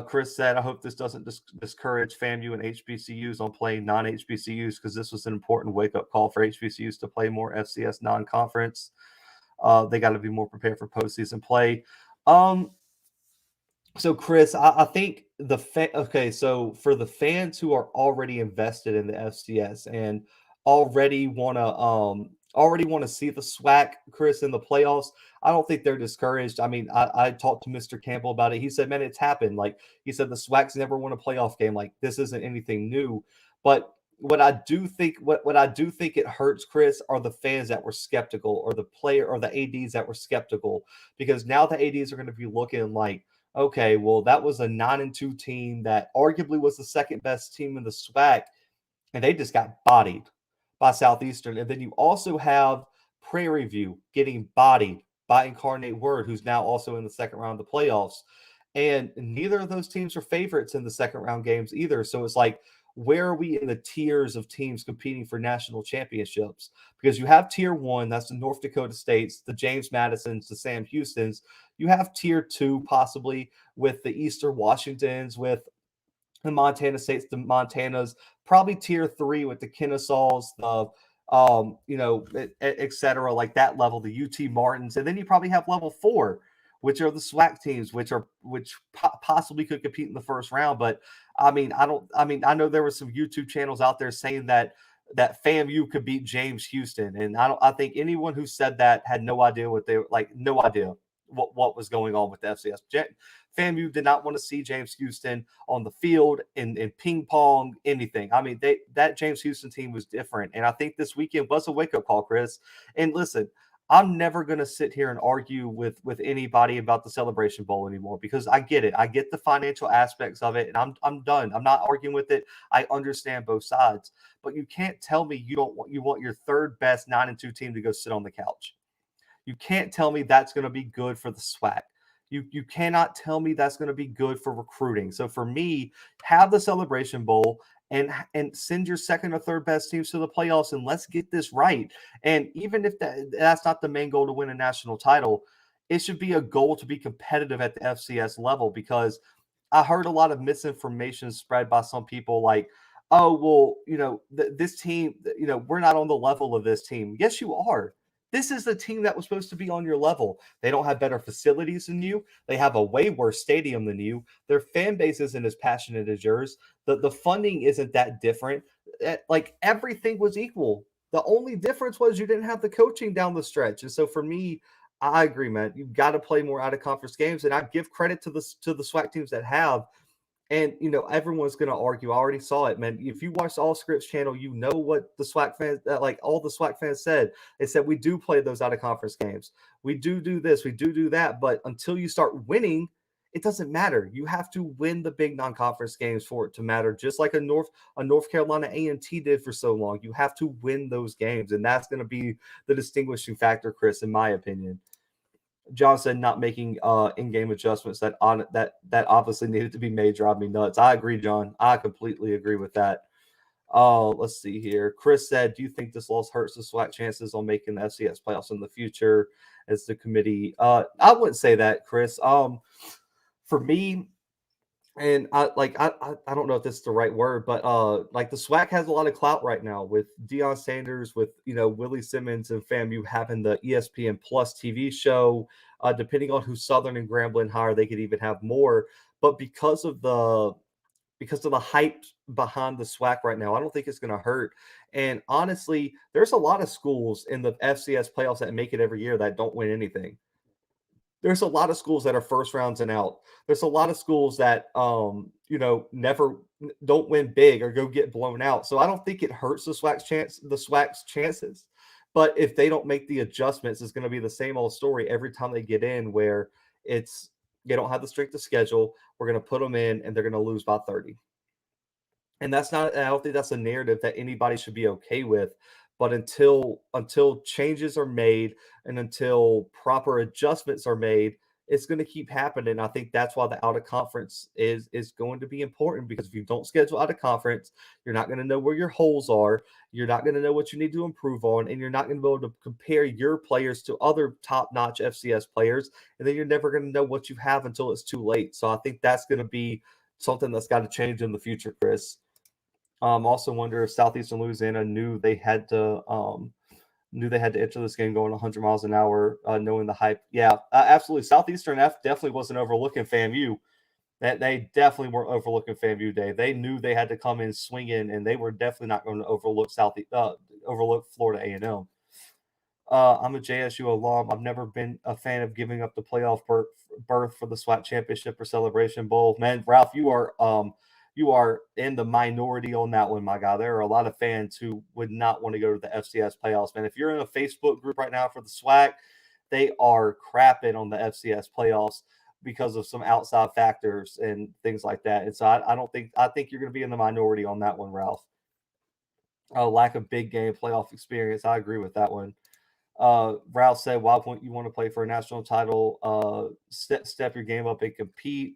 Chris said, I hope this doesn't discourage FAMU and HBCUs on playing non-HBCUs because this was an important wake-up call for HBCUs to play more FCS non-conference. They got to be more prepared for postseason play. So Chris, I think so for the fans who are already invested in the FCS and already want to see the SWAC, Chris, in the playoffs, I don't think they're discouraged. I mean, I talked to Mr. Campbell about it. He said, man, it's happened. Like he said, the SWAC's never won a playoff game. Like this isn't anything new. But what I do think it hurts, Chris, are the fans that were skeptical or the player or the ADs that were skeptical, because now the ADs are going to be looking like, okay, well, that was a 9-2 team that arguably was the second best team in the SWAC, and they just got bodied by Southeastern. And then you also have Prairie View getting bodied by Incarnate Word, who's now also in the second round of the playoffs. And neither of those teams are favorites in the second round games either. So it's like, where are we in the tiers of teams competing for national championships? Because you have tier 1, that's the North Dakota States, the James Madisons, the Sam Houstons. You have tier 2 possibly with the Eastern Washingtons, with the Montana States, the Montanas, probably tier 3 with the Kennesaws, the et cetera, like that level, the UT Martins, and then you probably have level 4, which are the SWAC teams, which possibly could compete in the first round. But I know there were some YouTube channels out there saying that FAMU could beat James Houston, and I think anyone who said that had no idea what was going on with the FCS. FAMU did not want to see James Houston on the field in ping pong, anything. I mean, that James Houston team was different, and I think this weekend was a wake-up call, Chris. And listen, I'm never going to sit here and argue with anybody about the Celebration Bowl anymore because I get it. I get the financial aspects of it, and I'm done. I'm not arguing with it. I understand both sides, but you can't tell me you want your third best 9-2 team to go sit on the couch. You can't tell me that's going to be good for the SWAC. You cannot tell me that's going to be good for recruiting. So for me, have the Celebration Bowl and send your second or third best teams to the playoffs, and let's get this right. And even if that's not the main goal to win a national title, it should be a goal to be competitive at the FCS level, because I heard a lot of misinformation spread by some people like, oh, well, this team, we're not on the level of this team. Yes, you are. This is the team that was supposed to be on your level. They don't have better facilities than you. They have a way worse stadium than you. Their fan base isn't as passionate as yours. The funding isn't that different. Like everything was equal. The only difference was you didn't have the coaching down the stretch. And so for me, I agree, man. You've got to play more out of conference games. And I give credit to the SWAC teams that have. And, everyone's going to argue. I already saw it, man. If you watch the All Scripts channel, you know what the SWAC fans, all the SWAC fans said. They said, we do play those out of conference games. We do this. We do that. But until you start winning, it doesn't matter. You have to win the big non-conference games for it to matter, just like a North Carolina A&T did for so long. You have to win those games, and that's going to be the distinguishing factor, Chris, in my opinion. John said not making in-game adjustments that obviously needed to be made drive me nuts. I agree, John. I completely agree with that. Let's see here. Chris said, do you think this loss hurts the SWAC chances on making the FCS playoffs in the future as the committee? I wouldn't say that, Chris. For me, and I don't know if this is the right word, but the SWAC has a lot of clout right now with Deion Sanders, with Willie Simmons and FAMU having the ESPN Plus TV show. Depending on who Southern and Grambling hire, they could even have more. But because of the hype behind the SWAC right now, I don't think it's going to hurt. And honestly, there's a lot of schools in the FCS playoffs that make it every year that don't win anything. There's a lot of schools that are first rounds and out. There's a lot of schools that, never don't win big or go get blown out. So I don't think it hurts the SWAC's chances. But if they don't make the adjustments, it's going to be the same old story every time they get in, where it's, They don't have the strength of schedule. We're going to put them in, and they're going to lose by 30. And that's not, I don't think that's a narrative that anybody should be okay with. But until changes are made and until proper adjustments are made, it's going to keep happening. I think that's why the out of conference is going to be important, because if you don't schedule out of conference, you're not going to know where your holes are. You're not going to know what you need to improve on, and you're not going to be able to compare your players to other top-notch FCS players. And then you're never going to know what you have until it's too late. So I think that's going to be something that's got to change in the future, Chris. Also wonder if Southeastern Louisiana knew they had to enter this game going 100 miles an hour, knowing the hype. Yeah, absolutely. Southeastern F definitely wasn't overlooking FAMU. That they definitely weren't overlooking FAMU Day. They knew they had to come in swinging, and they were definitely not going to overlook Florida A&M. I'm a JSU alum. I've never been a fan of giving up the playoff berth for the SWAC championship or Celebration Bowl. Man, Ralph, you are in the minority on that one, my guy. There are a lot of fans who would not want to go to the FCS playoffs, man. If you're in a Facebook group right now for the SWAC, they are crapping on the FCS playoffs because of some outside factors and things like that. And so I think you're going to be in the minority on that one, Ralph. Lack of big game playoff experience. I agree with that one. Ralph said, why wouldn't you want to play for a national title? Step your game up and compete.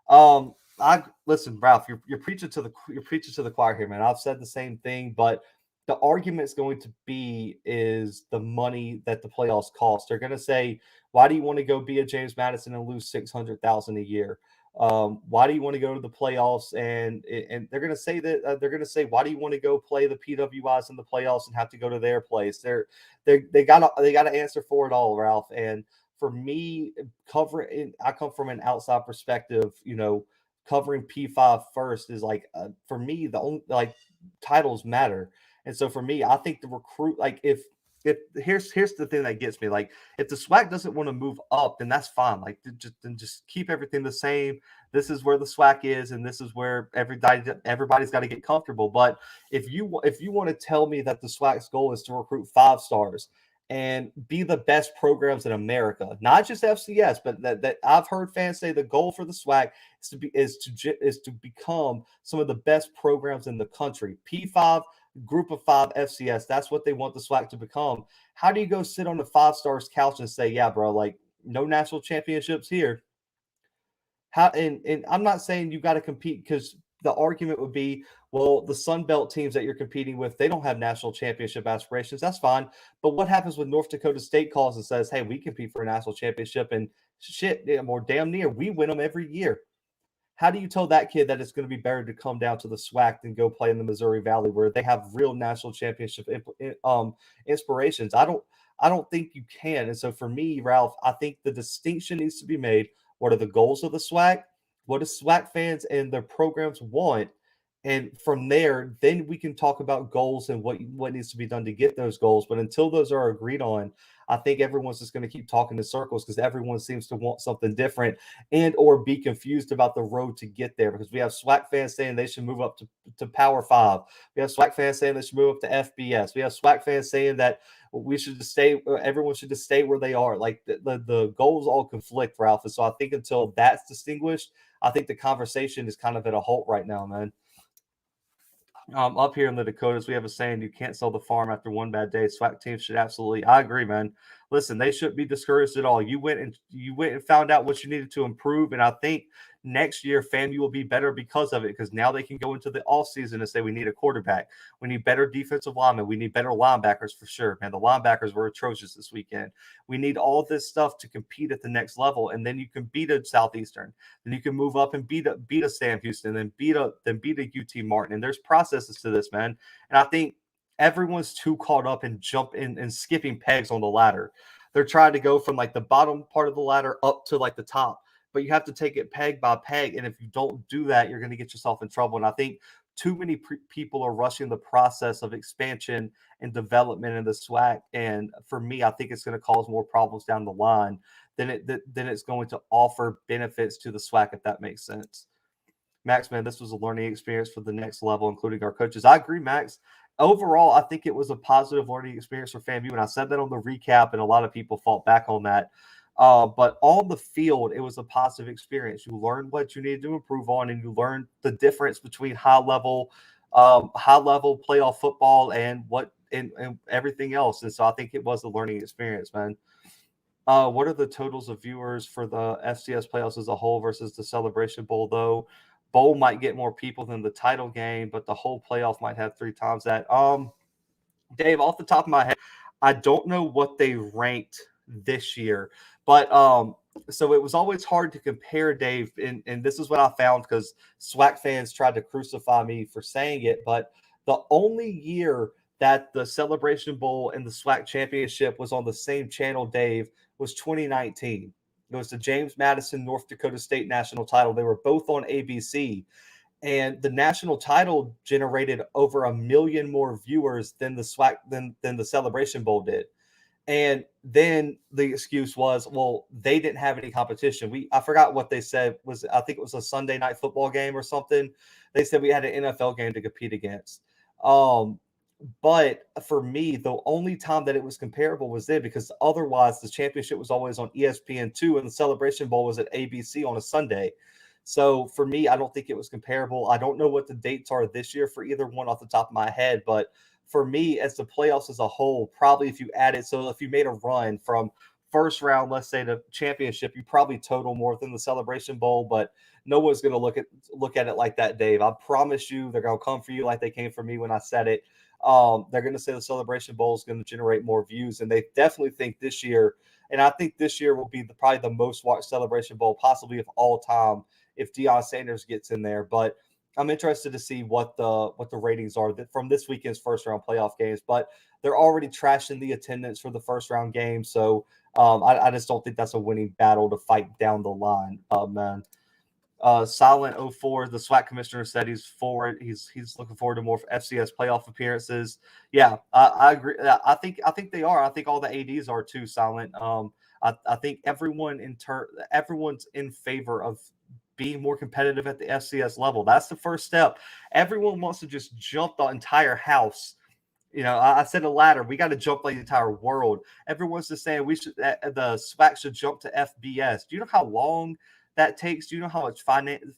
I listen, Ralph. You're preaching to the choir here, man. I've said the same thing, but the argument's going to be is the money that the playoffs cost. They're going to say, why do you want to go be a James Madison and lose $600,000 a year? Why do you want to go to the playoffs? And they're going to say that they're going to say, why do you want to go play the PWIs in the playoffs and have to go to their place? They got to answer for it all, Ralph. And for me, I come from an outside perspective, covering P5 first is like, for me, the only titles matter. And so for me, I think the recruit, if here's the thing that gets me, if the SWAC doesn't want to move up, then that's fine. Just keep everything the same. This is where the SWAC is, and this is where everybody's got to get comfortable. But if you want to tell me that the SWAC's goal is to recruit 5 stars and be the best programs in America, not just FCS, but that I've heard fans say the goal for the SWAC is to become some of the best programs in the country. P5, Group of 5 FCS, that's what they want the SWAC to become. How do you go sit on the 5 stars couch and say, yeah, bro, no national championships here? And I'm not saying you got to compete, because the argument would be, well, the Sun Belt teams that you're competing with, they don't have national championship aspirations. That's fine. But what happens when North Dakota State calls and says, hey, we compete for a national championship, and shit, or damn near, we win them every year? How do you tell that kid that it's going to be better to come down to the SWAC than go play in the Missouri Valley, where they have real national championship inspirations? I don't think you can. And so for me, Ralph, I think the distinction needs to be made. What are the goals of the SWAC? What do SWAC fans and their programs want? And from there, then we can talk about goals and what needs to be done to get those goals. But until those are agreed on, I think everyone's just going to keep talking in circles, because everyone seems to want something different and or be confused about the road to get there. Because we have SWAC fans saying they should move up to Power 5. We have SWAC fans saying they should move up to FBS. We have SWAC fans saying that we should just stay. Everyone should just stay where they are. The goals all conflict, Ralph. And so I think until that's distinguished, I think the conversation is kind of at a halt right now, man. Up here in the Dakotas, we have a saying: you can't sell the farm after one bad day. SWAC teams should absolutely. I agree, man. Listen, they shouldn't be discouraged at all. You went and found out what you needed to improve, and I think next year FAMU will be better because of it, because now they can go into the off season and say, we need a quarterback, we need better defensive linemen, we need better linebackers for sure. Man, the linebackers were atrocious this weekend. We need all this stuff to compete at the next level, and then you can beat a Southeastern, then you can move up and beat a Sam Houston, then beat a UT Martin. And there's processes to this, man. And I think everyone's too caught up in and skipping pegs on the ladder. They're trying to go from the bottom part of the ladder up to the top, but you have to take it peg by peg. And if you don't do that, you're going to get yourself in trouble. And I think too many people are rushing the process of expansion and development in the SWAC. And for me, I think it's going to cause more problems down the line than it's going to offer benefits to the SWAC, if that makes sense. Max, man, this was a learning experience for the next level, including our coaches. I agree, Max. Overall, I think it was a positive learning experience for FAMU, and I said that on the recap, and a lot of people fought back on that. But on the field, it was a positive experience. You learned what you needed to improve on, and you learned the difference between high level playoff football and everything else. And so I think it was a learning experience, man. What are the totals of viewers for the FCS playoffs as a whole versus the Celebration Bowl, though? Bowl might get more people than the title game, but the whole playoff might have 3 times that. Dave, off the top of my head, I don't know what they ranked this year, but so it was always hard to compare, Dave, and this is what I found because SWAC fans tried to crucify me for saying it, but the only year that the Celebration Bowl and the SWAC Championship was on the same channel, Dave, was 2019. It was the James Madison North Dakota State National Title. They were both on ABC, and the national title generated over 1 million more viewers than the SWAC than the Celebration Bowl did. And then the excuse was, well, they didn't have any competition. I forgot what they said was, I think it was a Sunday night football game or something. They said we had an NFL game to compete against. But for me, the only time that it was comparable was then, because otherwise the championship was always on ESPN2 and the Celebration Bowl was at ABC on a Sunday. So for me, I don't think it was comparable. I don't know what the dates are this year for either one off the top of my head, but for me, as the playoffs as a whole, probably if you added, so if you made a run from first round, let's say, to championship, you probably total more than the Celebration Bowl, but no one's going to look at it like that, Dave. I promise you, they're going to come for you like they came for me when I said it. They're going to say the Celebration Bowl is going to generate more views, and they definitely think this year, and I think this year will be probably the most watched Celebration Bowl possibly of all time if Deion Sanders gets in there. But I'm interested to see what the ratings are from this weekend's first round playoff games. But they're already trashing the attendance for the first round game, so I just don't think that's a winning battle to fight down the line, man. Silent 04, the SWAC commissioner said he's forward. He's looking forward to more FCS playoff appearances. Yeah, I agree. I think they are. I think all the ADs are too. Silent. I think everyone's in favor of being more competitive at the FCS level. That's the first step. Everyone wants to just jump the entire house. You know, I said a ladder. We got to jump the entire world. Everyone's just saying the SWAC should jump to FBS. Do you know how long that takes? Do you know how much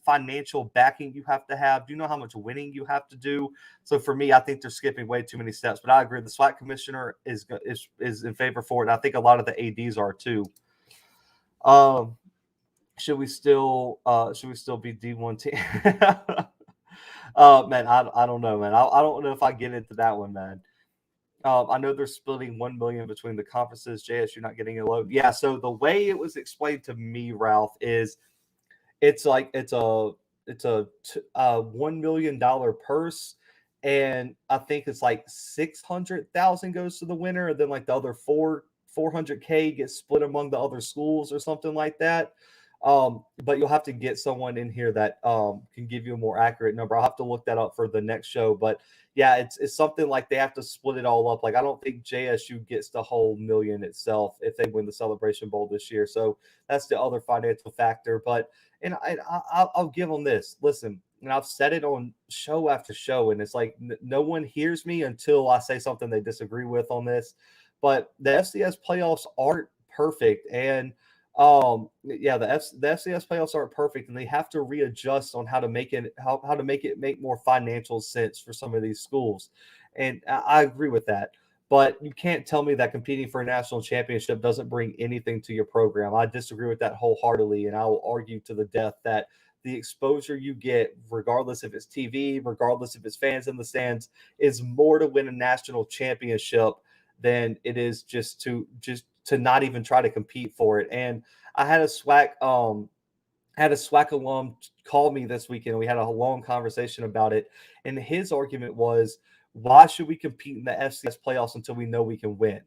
financial backing you have to have? Do you know how much winning you have to do? So for me, I think they're skipping way too many steps. But I agree. The SWAC commissioner is in favor for it. And I think a lot of the ADs are too. Should we still be D1 team? Man, I don't know, man. I don't know if I get into that one, man. I know they're splitting 1 million between the conferences. JSU not getting a load. Yeah. So the way it was explained to me, Ralph, is it's a $1 million purse, and I think it's like 600,000 goes to the winner, and then like the other 400K gets split among the other schools or something like that. But you'll have to get someone in here that can give you a more accurate number. I'll have to look that up for the next show. But yeah, it's something like they have to split it all up. Like I don't think JSU gets the whole million itself if they win the Celebration Bowl this year. So that's the other financial factor. But I'll give them this. Listen, and I've said it on show after show, and it's like no one hears me until I say something they disagree with on this. But the FCS playoffs aren't perfect, and yeah, the FCS playoffs aren't perfect, and they have to readjust on how to make it make more financial sense for some of these schools. And I agree with that. But you can't tell me that competing for a national championship doesn't bring anything to your program. I disagree with that wholeheartedly, and I will argue to the death that the exposure you get, regardless if it's TV, regardless if it's fans in the stands, is more to win a national championship than it is just to not even try to compete for it. And I had a SWAC alum call me this weekend. We had a long conversation about it, and his argument was, why should we compete in the FCS playoffs until we know we can win?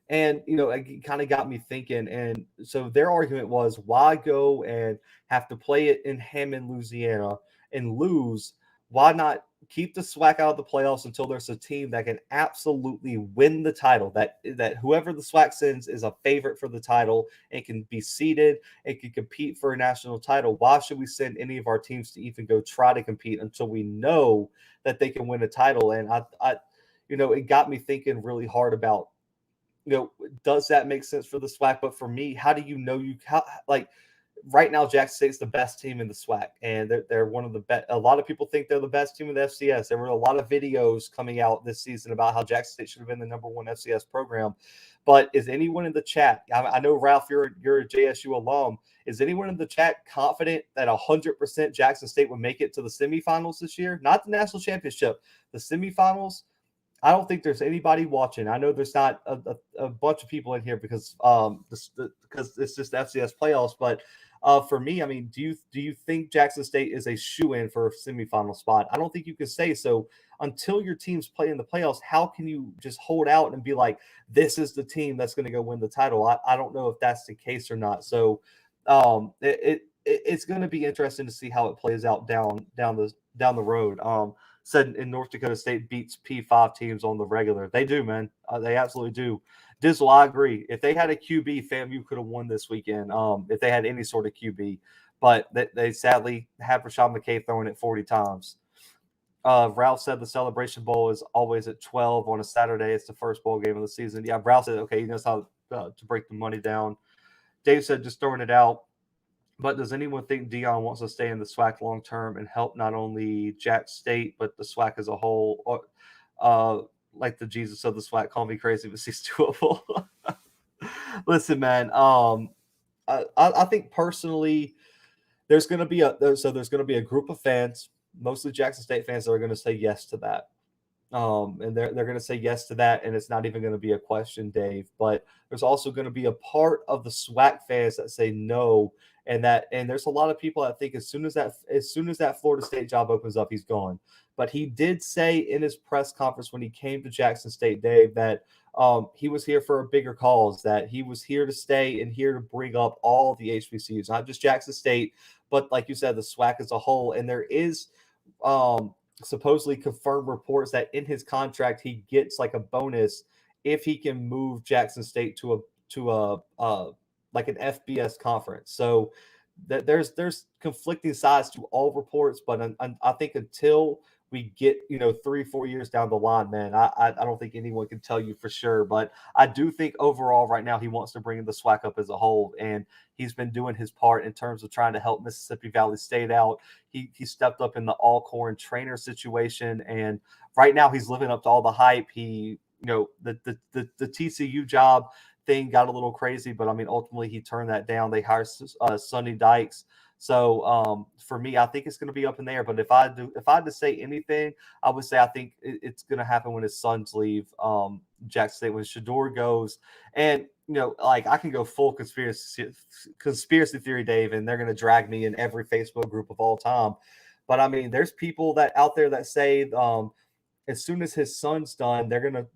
And, you know, it kind of got me thinking. And so their argument was, why go and have to play it in Hammond, Louisiana and lose? Why not keep the SWAC out of the playoffs until there's a team that can absolutely win the title, that whoever the SWAC sends is a favorite for the title and can be seeded and can compete for a national title? Why should we send any of our teams to even go try to compete until we know that they can win a title? And I you know, it got me thinking really hard about does that make sense for the SWAC? But for me, how do you know like right now, Jackson State's the best team in the SWAC, and they're one of the best. A lot of people think they're the best team in the FCS. There were a lot of videos coming out this season about how Jackson State should have been the number one FCS program. But is anyone in the chat? I know Ralph, you're a JSU alum. Is anyone in the chat confident that 100% Jackson State would make it to the semifinals this year? Not the national championship, the semifinals. I don't think there's anybody watching. I know there's not a bunch of people in here because because it's just FCS playoffs. But for me, I mean, do you think Jackson State is a shoe-in for a semifinal spot? I don't think you can say so until your teams play in the playoffs. How can you just hold out and be like, this is the team that's going to go win the title? I don't know if that's the case or not. So it's going to be interesting to see how it plays out down the road. Said in North Dakota State beats P5 teams on the regular. They do, man. They absolutely do. Dizzle, I agree. If they had a QB, FAMU could have won this weekend. If they had any sort of QB, but they sadly have Rashawn McKay throwing it 40 times. Ralph said the Celebration Bowl is always at 12 on a Saturday. It's the first bowl game of the season. Yeah, Ralph said, okay, he knows how to break the money down. Dave said, just throwing it out. But does anyone think Dion wants to stay in the SWAC long term and help not only Jack State but the SWAC as a whole? Or, like the Jesus of the SWAC, call me crazy, but he's doable. Listen, man. I think personally, there's going to be a group of fans, mostly Jackson State fans, that are going to say yes to that. And they're going to say yes to that, and it's not even going to be a question, Dave. But there's also going to be a part of the SWAC fans that say no, and there's a lot of people that think as soon as that Florida State job opens up, he's gone. But he did say in his press conference when he came to Jackson State, Dave, that he was here for a bigger cause, that he was here to stay and here to bring up all the HBCUs, not just Jackson State, but like you said, the SWAC as a whole. And there is supposedly confirmed reports that in his contract he gets like a bonus if he can move Jackson State to a like an FBS conference. So that there's conflicting sides to all reports, but I think until we get 3-4 years down the line, man, I don't think anyone can tell you for sure. But I do think overall right now he wants to bring the SWAC up as a whole, and he's been doing his part in terms of trying to help Mississippi Valley State out. He stepped up in the Alcorn trainer situation, and right now he's living up to all the hype. He the TCU job thing got a little crazy, but I mean, ultimately he turned that down. They hired Sonny Dykes. So for me, I think it's going to be up in there. But if I had to say anything, I would say I think it's going to happen when his sons leave Jackson State, when Shador goes. And like I can go full conspiracy theory, Dave, and they're going to drag me in every Facebook group of all time. But I mean, there's people that out there that say as soon as his son's done, they're gonna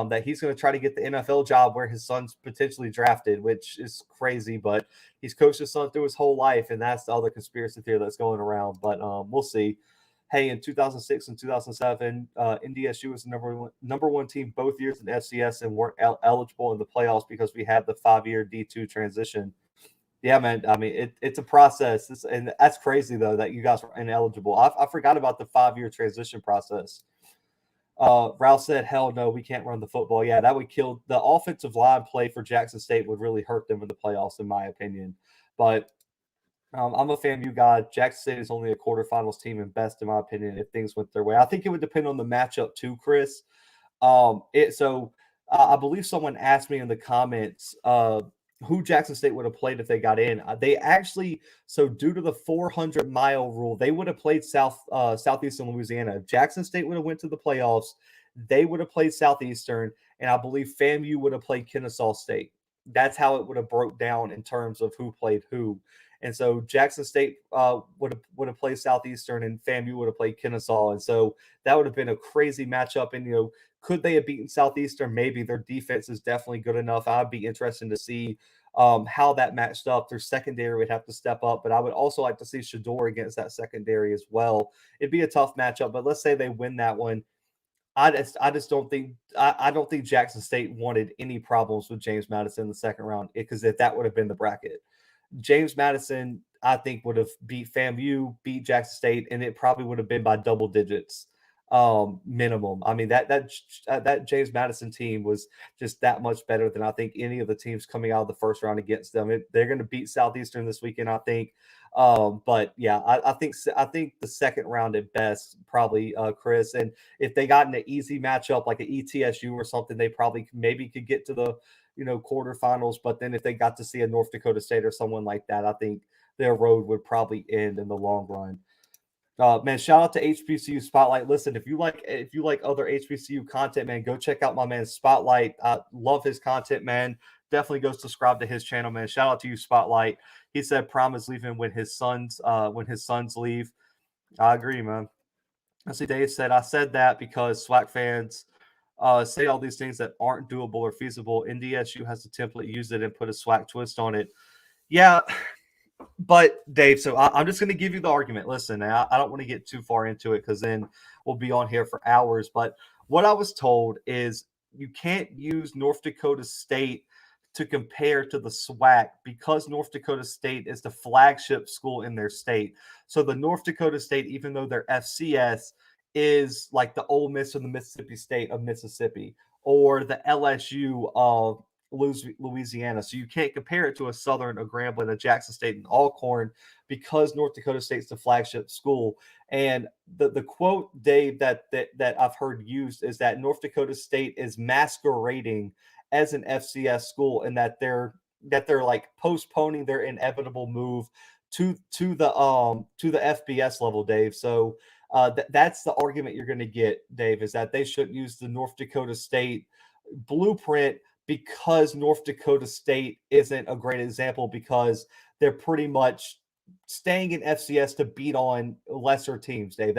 that he's gonna try to get the NFL job where his son's potentially drafted, which is crazy. But he's coached his son through his whole life, and that's the other conspiracy theory that's going around. But we'll see. Hey, in 2006 and 2007, NDSU was the number one team both years in FCS and weren't eligible in the playoffs because we had the 5-year D2 transition. Yeah, man. I mean, it's a process, and that's crazy though that you guys were ineligible. I forgot about the 5-year transition process. Ralph said, hell no, we can't run the football. Yeah, that would kill the offensive line play for Jackson State, would really hurt them in the playoffs, in my opinion. But I'm a FAMU guy. Jackson State is only a quarterfinals team and best, in my opinion, if things went their way. I think it would depend on the matchup too, Chris. I believe someone asked me in the comments who Jackson State would have played if they got in. They actually, so due to the 400-mile rule, they would have played Southeastern Louisiana. If Jackson State would have went to the playoffs, they would have played Southeastern, and I believe FAMU would have played Kennesaw State. That's how it would have broke down in terms of who played who. And so Jackson State would have played Southeastern, and FAMU would have played Kennesaw. And so that would have been a crazy matchup. And, could they have beaten Southeastern? Maybe. Their defense is definitely good enough. I'd be interested to see how that matched up. Their secondary would have to step up, but I would also like to see Shador against that secondary as well. It'd be a tough matchup, but let's say they win that one. I just don't think I don't think Jackson State wanted any problems with James Madison in the second round, because if that would have been the bracket, James Madison, I think, would have beat FAMU, beat Jackson State, and it probably would have been by double digits. minimum. I mean that James Madison team was just that much better than I think any of the teams coming out of the first round against them. They're going to beat Southeastern this weekend, I think. But yeah, I think the second round at best, probably Chris. And if they got in an easy matchup like an ETSU or something, they probably maybe could get to the quarterfinals. But then if they got to see a North Dakota State or someone like that, I think their road would probably end in the long run. Man, shout out to HBCU Spotlight. Listen, if you like other HBCU content, man, go check out my man Spotlight. I love his content, man. Definitely go subscribe to his channel, man. Shout out to you, Spotlight. He said Prom is leaving when his sons leave. I agree, man. I see Dave said I said that because SWAC fans say all these things that aren't doable or feasible. NDSU has a template, use it and put a SWAC twist on it. Yeah, but Dave, so I'm just going to give you the argument. Listen, I don't want to get too far into it because then we'll be on here for hours. But what I was told is you can't use North Dakota State to compare to the SWAC because North Dakota State is the flagship school in their state. So the North Dakota State, even though they're FCS, is like the Ole Miss or the Mississippi State of Mississippi or the LSU of Louisiana. So you can't compare it to a Southern, a Grambling, a Jackson State, and Alcorn because North Dakota State's the flagship school. And the quote, Dave, that I've heard used is that North Dakota State is masquerading as an FCS school and that they're like postponing their inevitable move to the FBS level, Dave. So that's the argument you're going to get, Dave, is that they shouldn't use the North Dakota State blueprint because North Dakota State isn't a great example because they're pretty much staying in FCS to beat on lesser teams, Dave.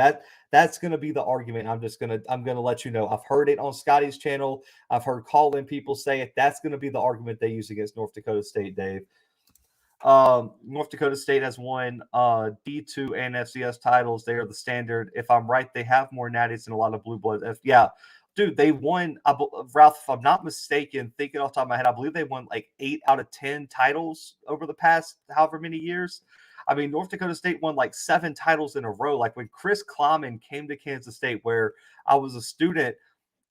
That's going to be the argument. I'm going to let you know. I've heard it on Scotty's channel. I've heard call-in people say it. That's going to be the argument they use against North Dakota State, Dave. North Dakota State has won D2 and FCS titles. They are the standard. If I'm right, they have more natties than a lot of blue bloods. Yeah, dude, they won. Ralph, if I'm not mistaken, thinking off the top of my head, I believe they won like 8 out of 10 titles over the past however many years. I mean, North Dakota State won like 7 titles in a row. Like when Chris Kleiman came to Kansas State, where I was a student.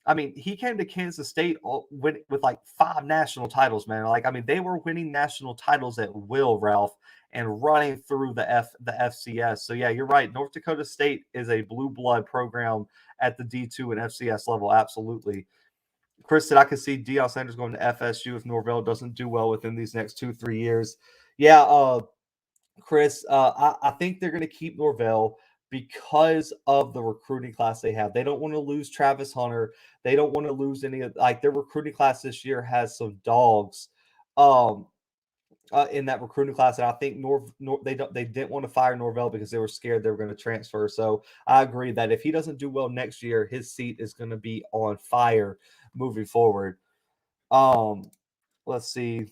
I mean, he came to Kansas State with like 5 national titles, man. Like, I mean, they were winning national titles at will, Ralph, and running through the FCS. So yeah, you're right. North Dakota State is a blue blood program at the D2 and FCS level. Absolutely. Chris said I could see Deion Sanders going to FSU if Norvell doesn't do well within these next 2-3 years. Yeah, Chris, I think they're going to keep Norvell because of the recruiting class they have. They don't want to lose Travis Hunter. They don't want to lose any of like their recruiting class this year has some dogs um in that recruiting class. And I think they didn't want to fire Norvell because they were scared they were going to transfer. So I agree that if he doesn't do well next year, his seat is going to be on fire moving forward. Um Let's see.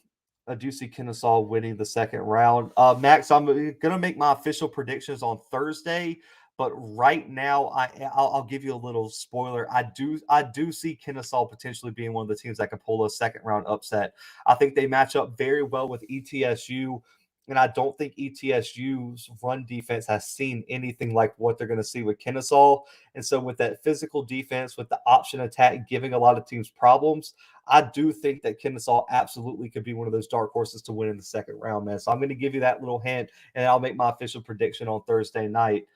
I do see Kennesaw winning the second round. Max, I'm going to make my official predictions on Thursday, but right now I'll give you a little spoiler. I do see Kennesaw potentially being one of the teams that can pull a second round upset. I think they match up very well with ETSU, and I don't think ETSU's run defense has seen anything like what they're going to see with Kennesaw. And so with that physical defense, with the option attack giving a lot of teams problems, I do think that Kennesaw absolutely could be one of those dark horses to win in the second round, man. So I'm going to give you that little hint, and I'll make my official prediction on Thursday night.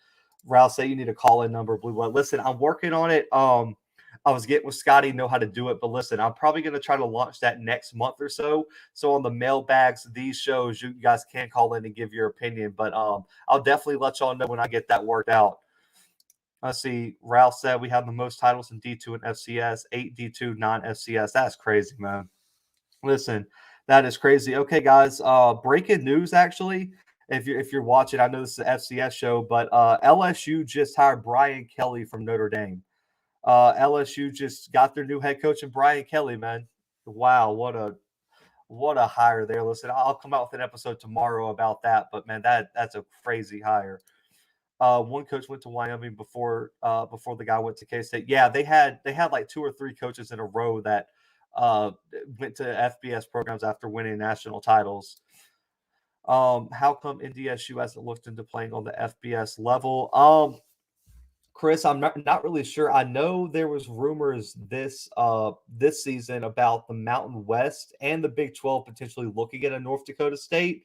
Ralph, say you need a call-in number, Blue Blood. Listen, I'm working on it. I was getting with Scotty, know how to do it, but listen, I'm probably going to try to launch that next month or so. So on the mailbags, these shows, you guys can call in and give your opinion, but I'll definitely let y'all know when I get that worked out. Let's see. Ralph said we have the most titles in D2 and FCS, 8 D2, 9 FCS. That's crazy, man. Listen, that is crazy. Okay, guys. Breaking news, actually. If you're watching, I know this is an FCS show, but LSU just hired Brian Kelly from Notre Dame. LSU just got their new head coach, and Brian Kelly, man. Wow, what a hire there. Listen, I'll come out with an episode tomorrow about that, but man, that's a crazy hire. One coach went to Wyoming before the guy went to K-State. Yeah, they had like 2 or 3 coaches in a row that went to FBS programs after winning national titles. How come NDSU hasn't looked into playing on the FBS level? Chris, I'm not really sure. I know there was rumors this season about the Mountain West and the Big 12 potentially looking at a North Dakota State.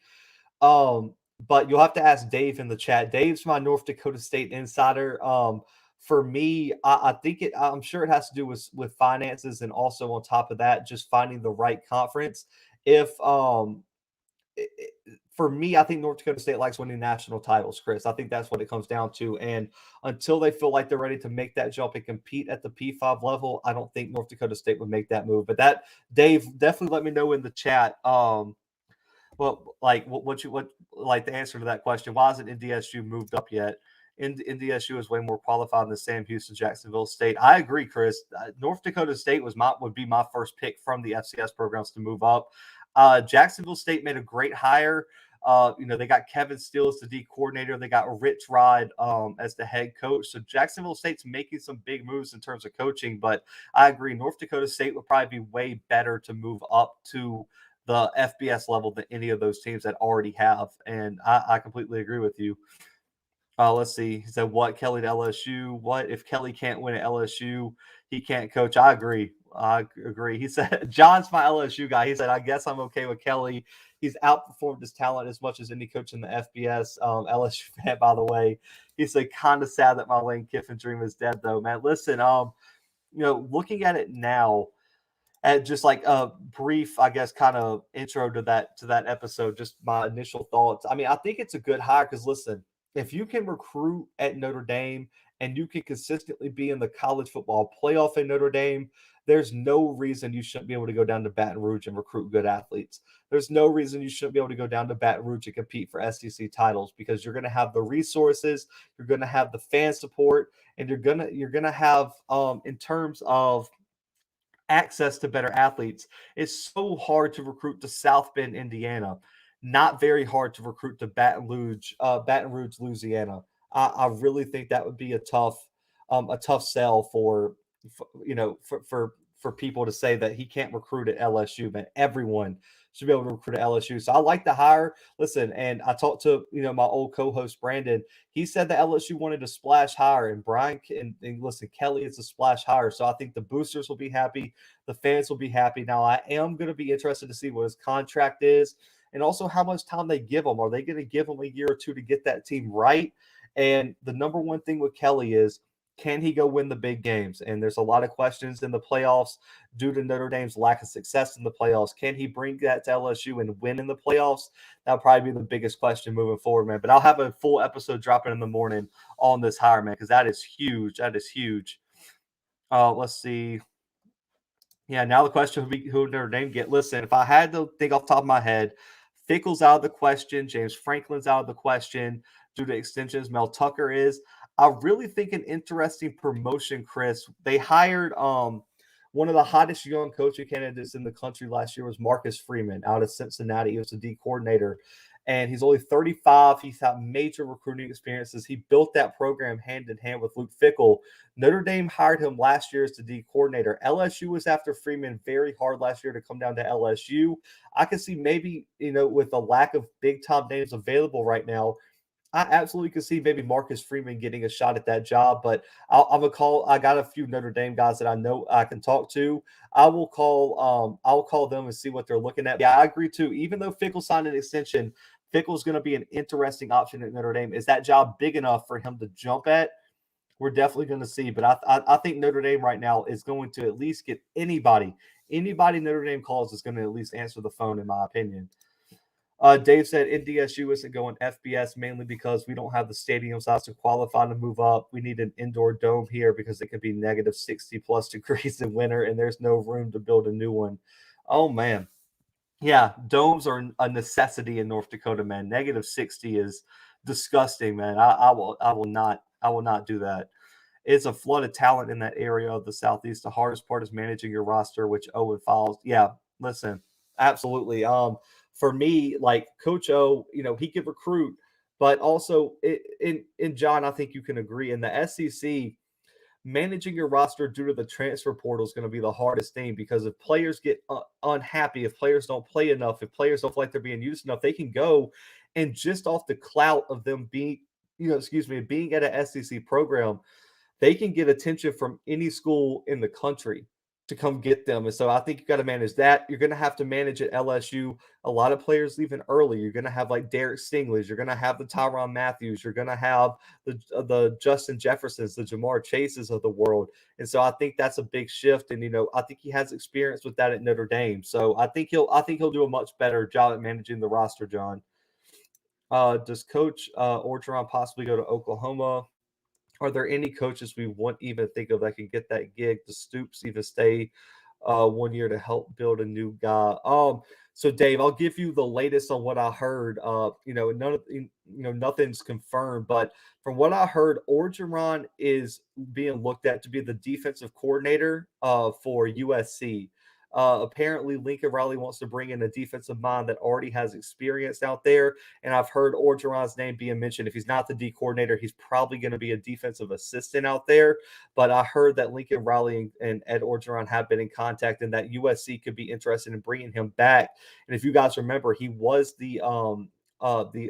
Um, but you'll have to ask Dave in the chat. Dave's my North Dakota State insider. For me, I think I'm sure it has to do with finances, and also on top of that, just finding the right conference. If for me, I think North Dakota State likes winning national titles, Chris. I think that's what it comes down to. And until they feel like they're ready to make that jump and compete at the P5 level, I don't think North Dakota State would make that move. But that, Dave, definitely let me know in the chat. Well, like what like the answer to that question? Why hasn't NDSU moved up yet? NDSU is way more qualified than Sam Houston, Jacksonville State. I agree, Chris. North Dakota State would be my first pick from the FCS programs to move up. Jacksonville State made a great hire. They got Kevin Steele as the D coordinator. They got Rich Rod as the head coach. So Jacksonville State's making some big moves in terms of coaching. But I agree, North Dakota State would probably be way better to move up to the FBS level than any of those teams that already have. And I completely agree with you. Let's see. He said, what, Kelly to LSU? What if Kelly can't win at LSU? He can't coach. I agree. He said, John's my LSU guy. He said, I guess I'm okay with Kelly. He's outperformed his talent as much as any coach in the FBS. LSU fan, by the way. He said, kind of sad that my Lane Kiffin dream is dead, though, man. Listen, looking at it now, at just like a brief, I guess, kind of intro to that episode, just my initial thoughts. I mean, I think it's a good hire because listen, if you can recruit at Notre Dame and you can consistently be in the college football playoff in Notre Dame, there's no reason you shouldn't be able to go down to Baton Rouge and recruit good athletes. There's no reason you shouldn't be able to go down to Baton Rouge and compete for SEC titles because you're going to have the resources, you're going to have the fan support, and you're gonna have in terms of access to better athletes. It's so hard to recruit to South Bend, Indiana. Not very hard to recruit to Baton Rouge, Louisiana. I really think that would be a tough sell for people to say that he can't recruit at LSU. Man, everyone should be able to recruit at LSU. So I like the hire. Listen, and I talked to my old co-host Brandon. He said that LSU wanted a splash hire, and Brian and listen, Kelly is a splash hire. So I think the boosters will be happy, the fans will be happy. Now I am going to be interested to see what his contract is, and also how much time they give him. Are they going to give him a year or two to get that team right? And the number one thing with Kelly is, can he go win the big games? And there's a lot of questions in the playoffs due to Notre Dame's lack of success in the playoffs. Can he bring that to LSU and win in the playoffs? That'll probably be the biggest question moving forward, man. But I'll have a full episode dropping in the morning on this hire, man, because that is huge. That is huge. Let's see. Yeah, now the question would be who Notre Dame get. Listen, if I had to think off the top of my head, Fickle's out of the question. James Franklin's out of the question due to extensions. Mel Tucker is. I really think an interesting promotion, Chris. They hired one of the hottest young coaching candidates in the country last year was Marcus Freeman out of Cincinnati. He was the D coordinator, and he's only 35. He's had major recruiting experiences. He built that program hand in hand with Luke Fickell. Notre Dame hired him last year as the D coordinator. LSU was after Freeman very hard last year to come down to LSU. I could see maybe, with a lack of big-time names available right now, I absolutely could see maybe Marcus Freeman getting a shot at that job, but I got a few Notre Dame guys that I know I can talk to. I'll call them and see what they're looking at. Yeah, I agree too. Even though Fickell signed an extension, Fickell's going to be an interesting option at Notre Dame. Is that job big enough for him to jump at? We're definitely going to see, but I think Notre Dame right now is going to at least get anybody Notre Dame calls is going to at least answer the phone, in my opinion. Dave said NDSU isn't going FBS mainly because we don't have the stadium size to qualify to move up. We need an indoor dome here because it could be negative 60 plus degrees in winter, and there's no room to build a new one. Oh, man. Yeah, domes are a necessity in North Dakota, man. Negative 60 is disgusting, man. I will not do that. It's a flood of talent in that area of the Southeast. The hardest part is managing your roster, which Owen files. Yeah, listen, absolutely. For me, like Coach O, he could recruit, but also in John, I think you can agree in the SEC, managing your roster due to the transfer portal is going to be the hardest thing because if players get unhappy, if players don't play enough, if players don't feel like they're being used enough, they can go and just off the clout of them being at an SEC program, they can get attention from any school in the country to come get them. And so I think you got to manage that. You're going to have to manage at LSU a lot of players leaving early. You're going to have like Derek Stingley's. You're going to have the Tyrann Matthews. You're going to have the Justin Jeffersons, the Jamar Chases of the world. And so I think that's a big shift. And I think he has experience with that at Notre Dame. So I think he'll do a much better job at managing the roster, John. Does Coach Orgeron possibly go to Oklahoma? Are there any coaches we won't even think of that can get that gig? Does Stoops even stay 1 year to help build a new guy? So Dave, I'll give you the latest on what I heard. Nothing's confirmed, but from what I heard, Orgeron is being looked at to be the defensive coordinator for USC. Apparently, Lincoln Riley wants to bring in a defensive mind that already has experience out there. And I've heard Orgeron's name being mentioned. If he's not the D coordinator, he's probably going to be a defensive assistant out there. But I heard that Lincoln Riley and Ed Orgeron have been in contact and that USC could be interested in bringing him back. And if you guys remember, he was the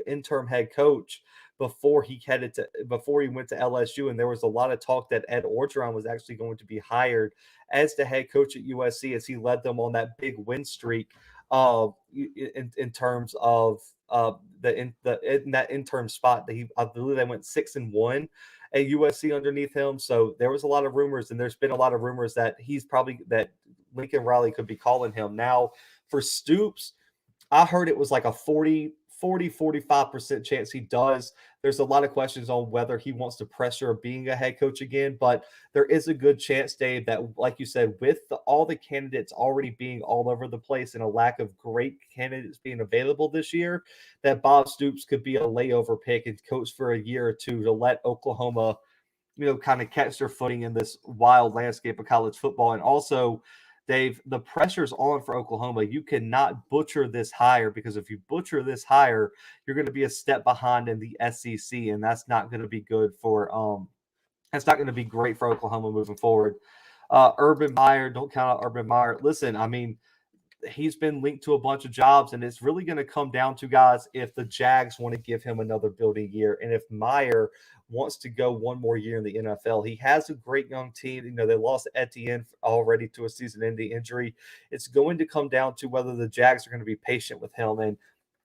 interim head coach before he went to LSU, and there was a lot of talk that Ed Orgeron was actually going to be hired as the head coach at USC as he led them on that big win streak in terms of in that interim spot that I believe they went 6-1 at USC underneath him. So there was a lot of rumors, and there's been a lot of rumors that that Lincoln Riley could be calling him. Now for Stoops, I heard it was like a 45% chance he does. There's a lot of questions on whether he wants to pressure being a head coach again, but there is a good chance, Dave, that, like you said, with all the candidates already being all over the place and a lack of great candidates being available this year, that Bob Stoops could be a layover pick and coach for a year or two to let Oklahoma, kind of catch their footing in this wild landscape of college football. And also, Dave, the pressure's on for Oklahoma. You cannot butcher this hire, because if you butcher this hire, you're going to be a step behind in the SEC, and that's not going to be good for that's not going to be great for Oklahoma moving forward. Urban Meyer, don't count out Urban Meyer. Listen, I mean, he's been linked to a bunch of jobs, and it's really going to come down to, guys, if the Jags want to give him another building year, and if Meyer wants to go one more year in the NFL. He has a great young team. They lost Etienne already to a season-ending injury. It's going to come down to whether the Jags are going to be patient with him. And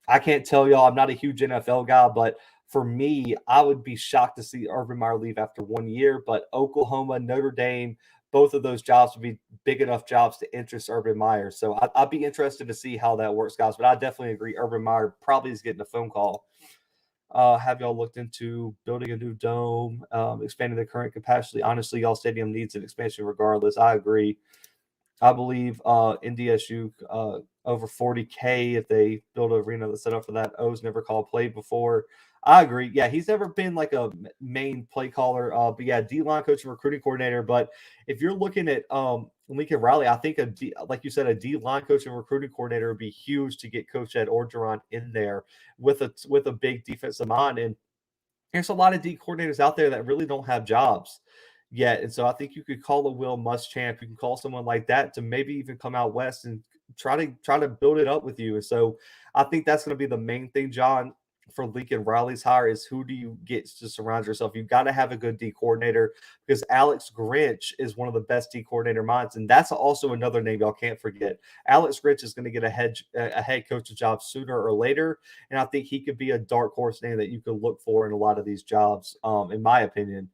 I can't tell y'all, I'm not a huge NFL guy, but for me, I would be shocked to see Urban Meyer leave after 1 year. But Oklahoma, Notre Dame, both of those jobs would be big enough jobs to interest Urban Meyer. So I'd be interested to see how that works, guys. But I definitely agree. Urban Meyer probably is getting a phone call. Have y'all looked into building a new dome, expanding the current capacity? Honestly, y'all stadium needs an expansion regardless. I agree. I believe NDSU over 40K if they build an arena that's set up for that. O's never called play before. I agree. Yeah, he's never been like a main play caller. But yeah, D-line coach and recruiting coordinator. But if you're looking at Lincoln Riley, I think like you said, a D-line coach and recruiting coordinator would be huge to get Coach Ed Orgeron in there with a big defensive mind. And there's a lot of D coordinators out there that really don't have jobs yet. And so I think you could call a Will Muschamp. You can call someone like that to maybe even come out west and try to build it up with you. And so I think that's going to be the main thing, John, for Lincoln Riley's hire is who do you get to surround yourself? You've got to have a good D coordinator, because Alex Grinch is one of the best D coordinator minds. And that's also another name y'all can't forget. Alex Grinch is going to get a head coaching job sooner or later. And I think he could be a dark horse name that you could look for in a lot of these jobs, in my opinion.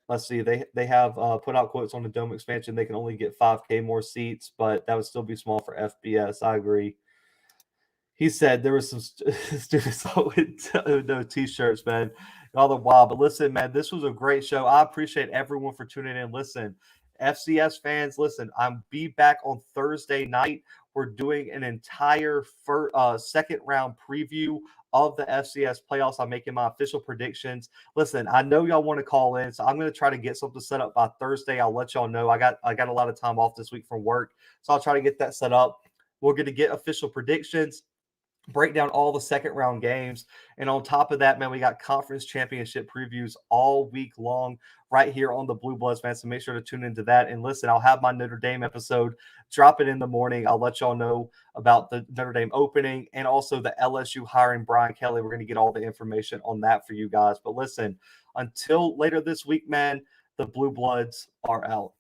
Let's see. They have put out quotes on the dome expansion. They can only get 5K more seats, but that would still be small for FBS. I agree. He said there was some students with no T-shirts, man, all the while. But listen, man, this was a great show. I appreciate everyone for tuning in. Listen, FCS fans, listen, I'm be back on Thursday night. We're doing an entire second round preview of the FCS playoffs. I'm making my official predictions. Listen, I know y'all want to call in, so I'm going to try to get something set up by Thursday. I'll let y'all know. I got a lot of time off this week from work, so I'll try to get that set up. We're going to get official predictions. break down all the second round games. And on top of that, man, we got conference championship previews all week long right here on the Blue Bloods, man. So make sure to tune into that. And listen, I'll have my Notre Dame episode, drop it in the morning. I'll let y'all know about the Notre Dame opening and also the LSU hiring Brian Kelly. We're going to get all the information on that for you guys. But listen, until later this week, man, the Blue Bloods are out.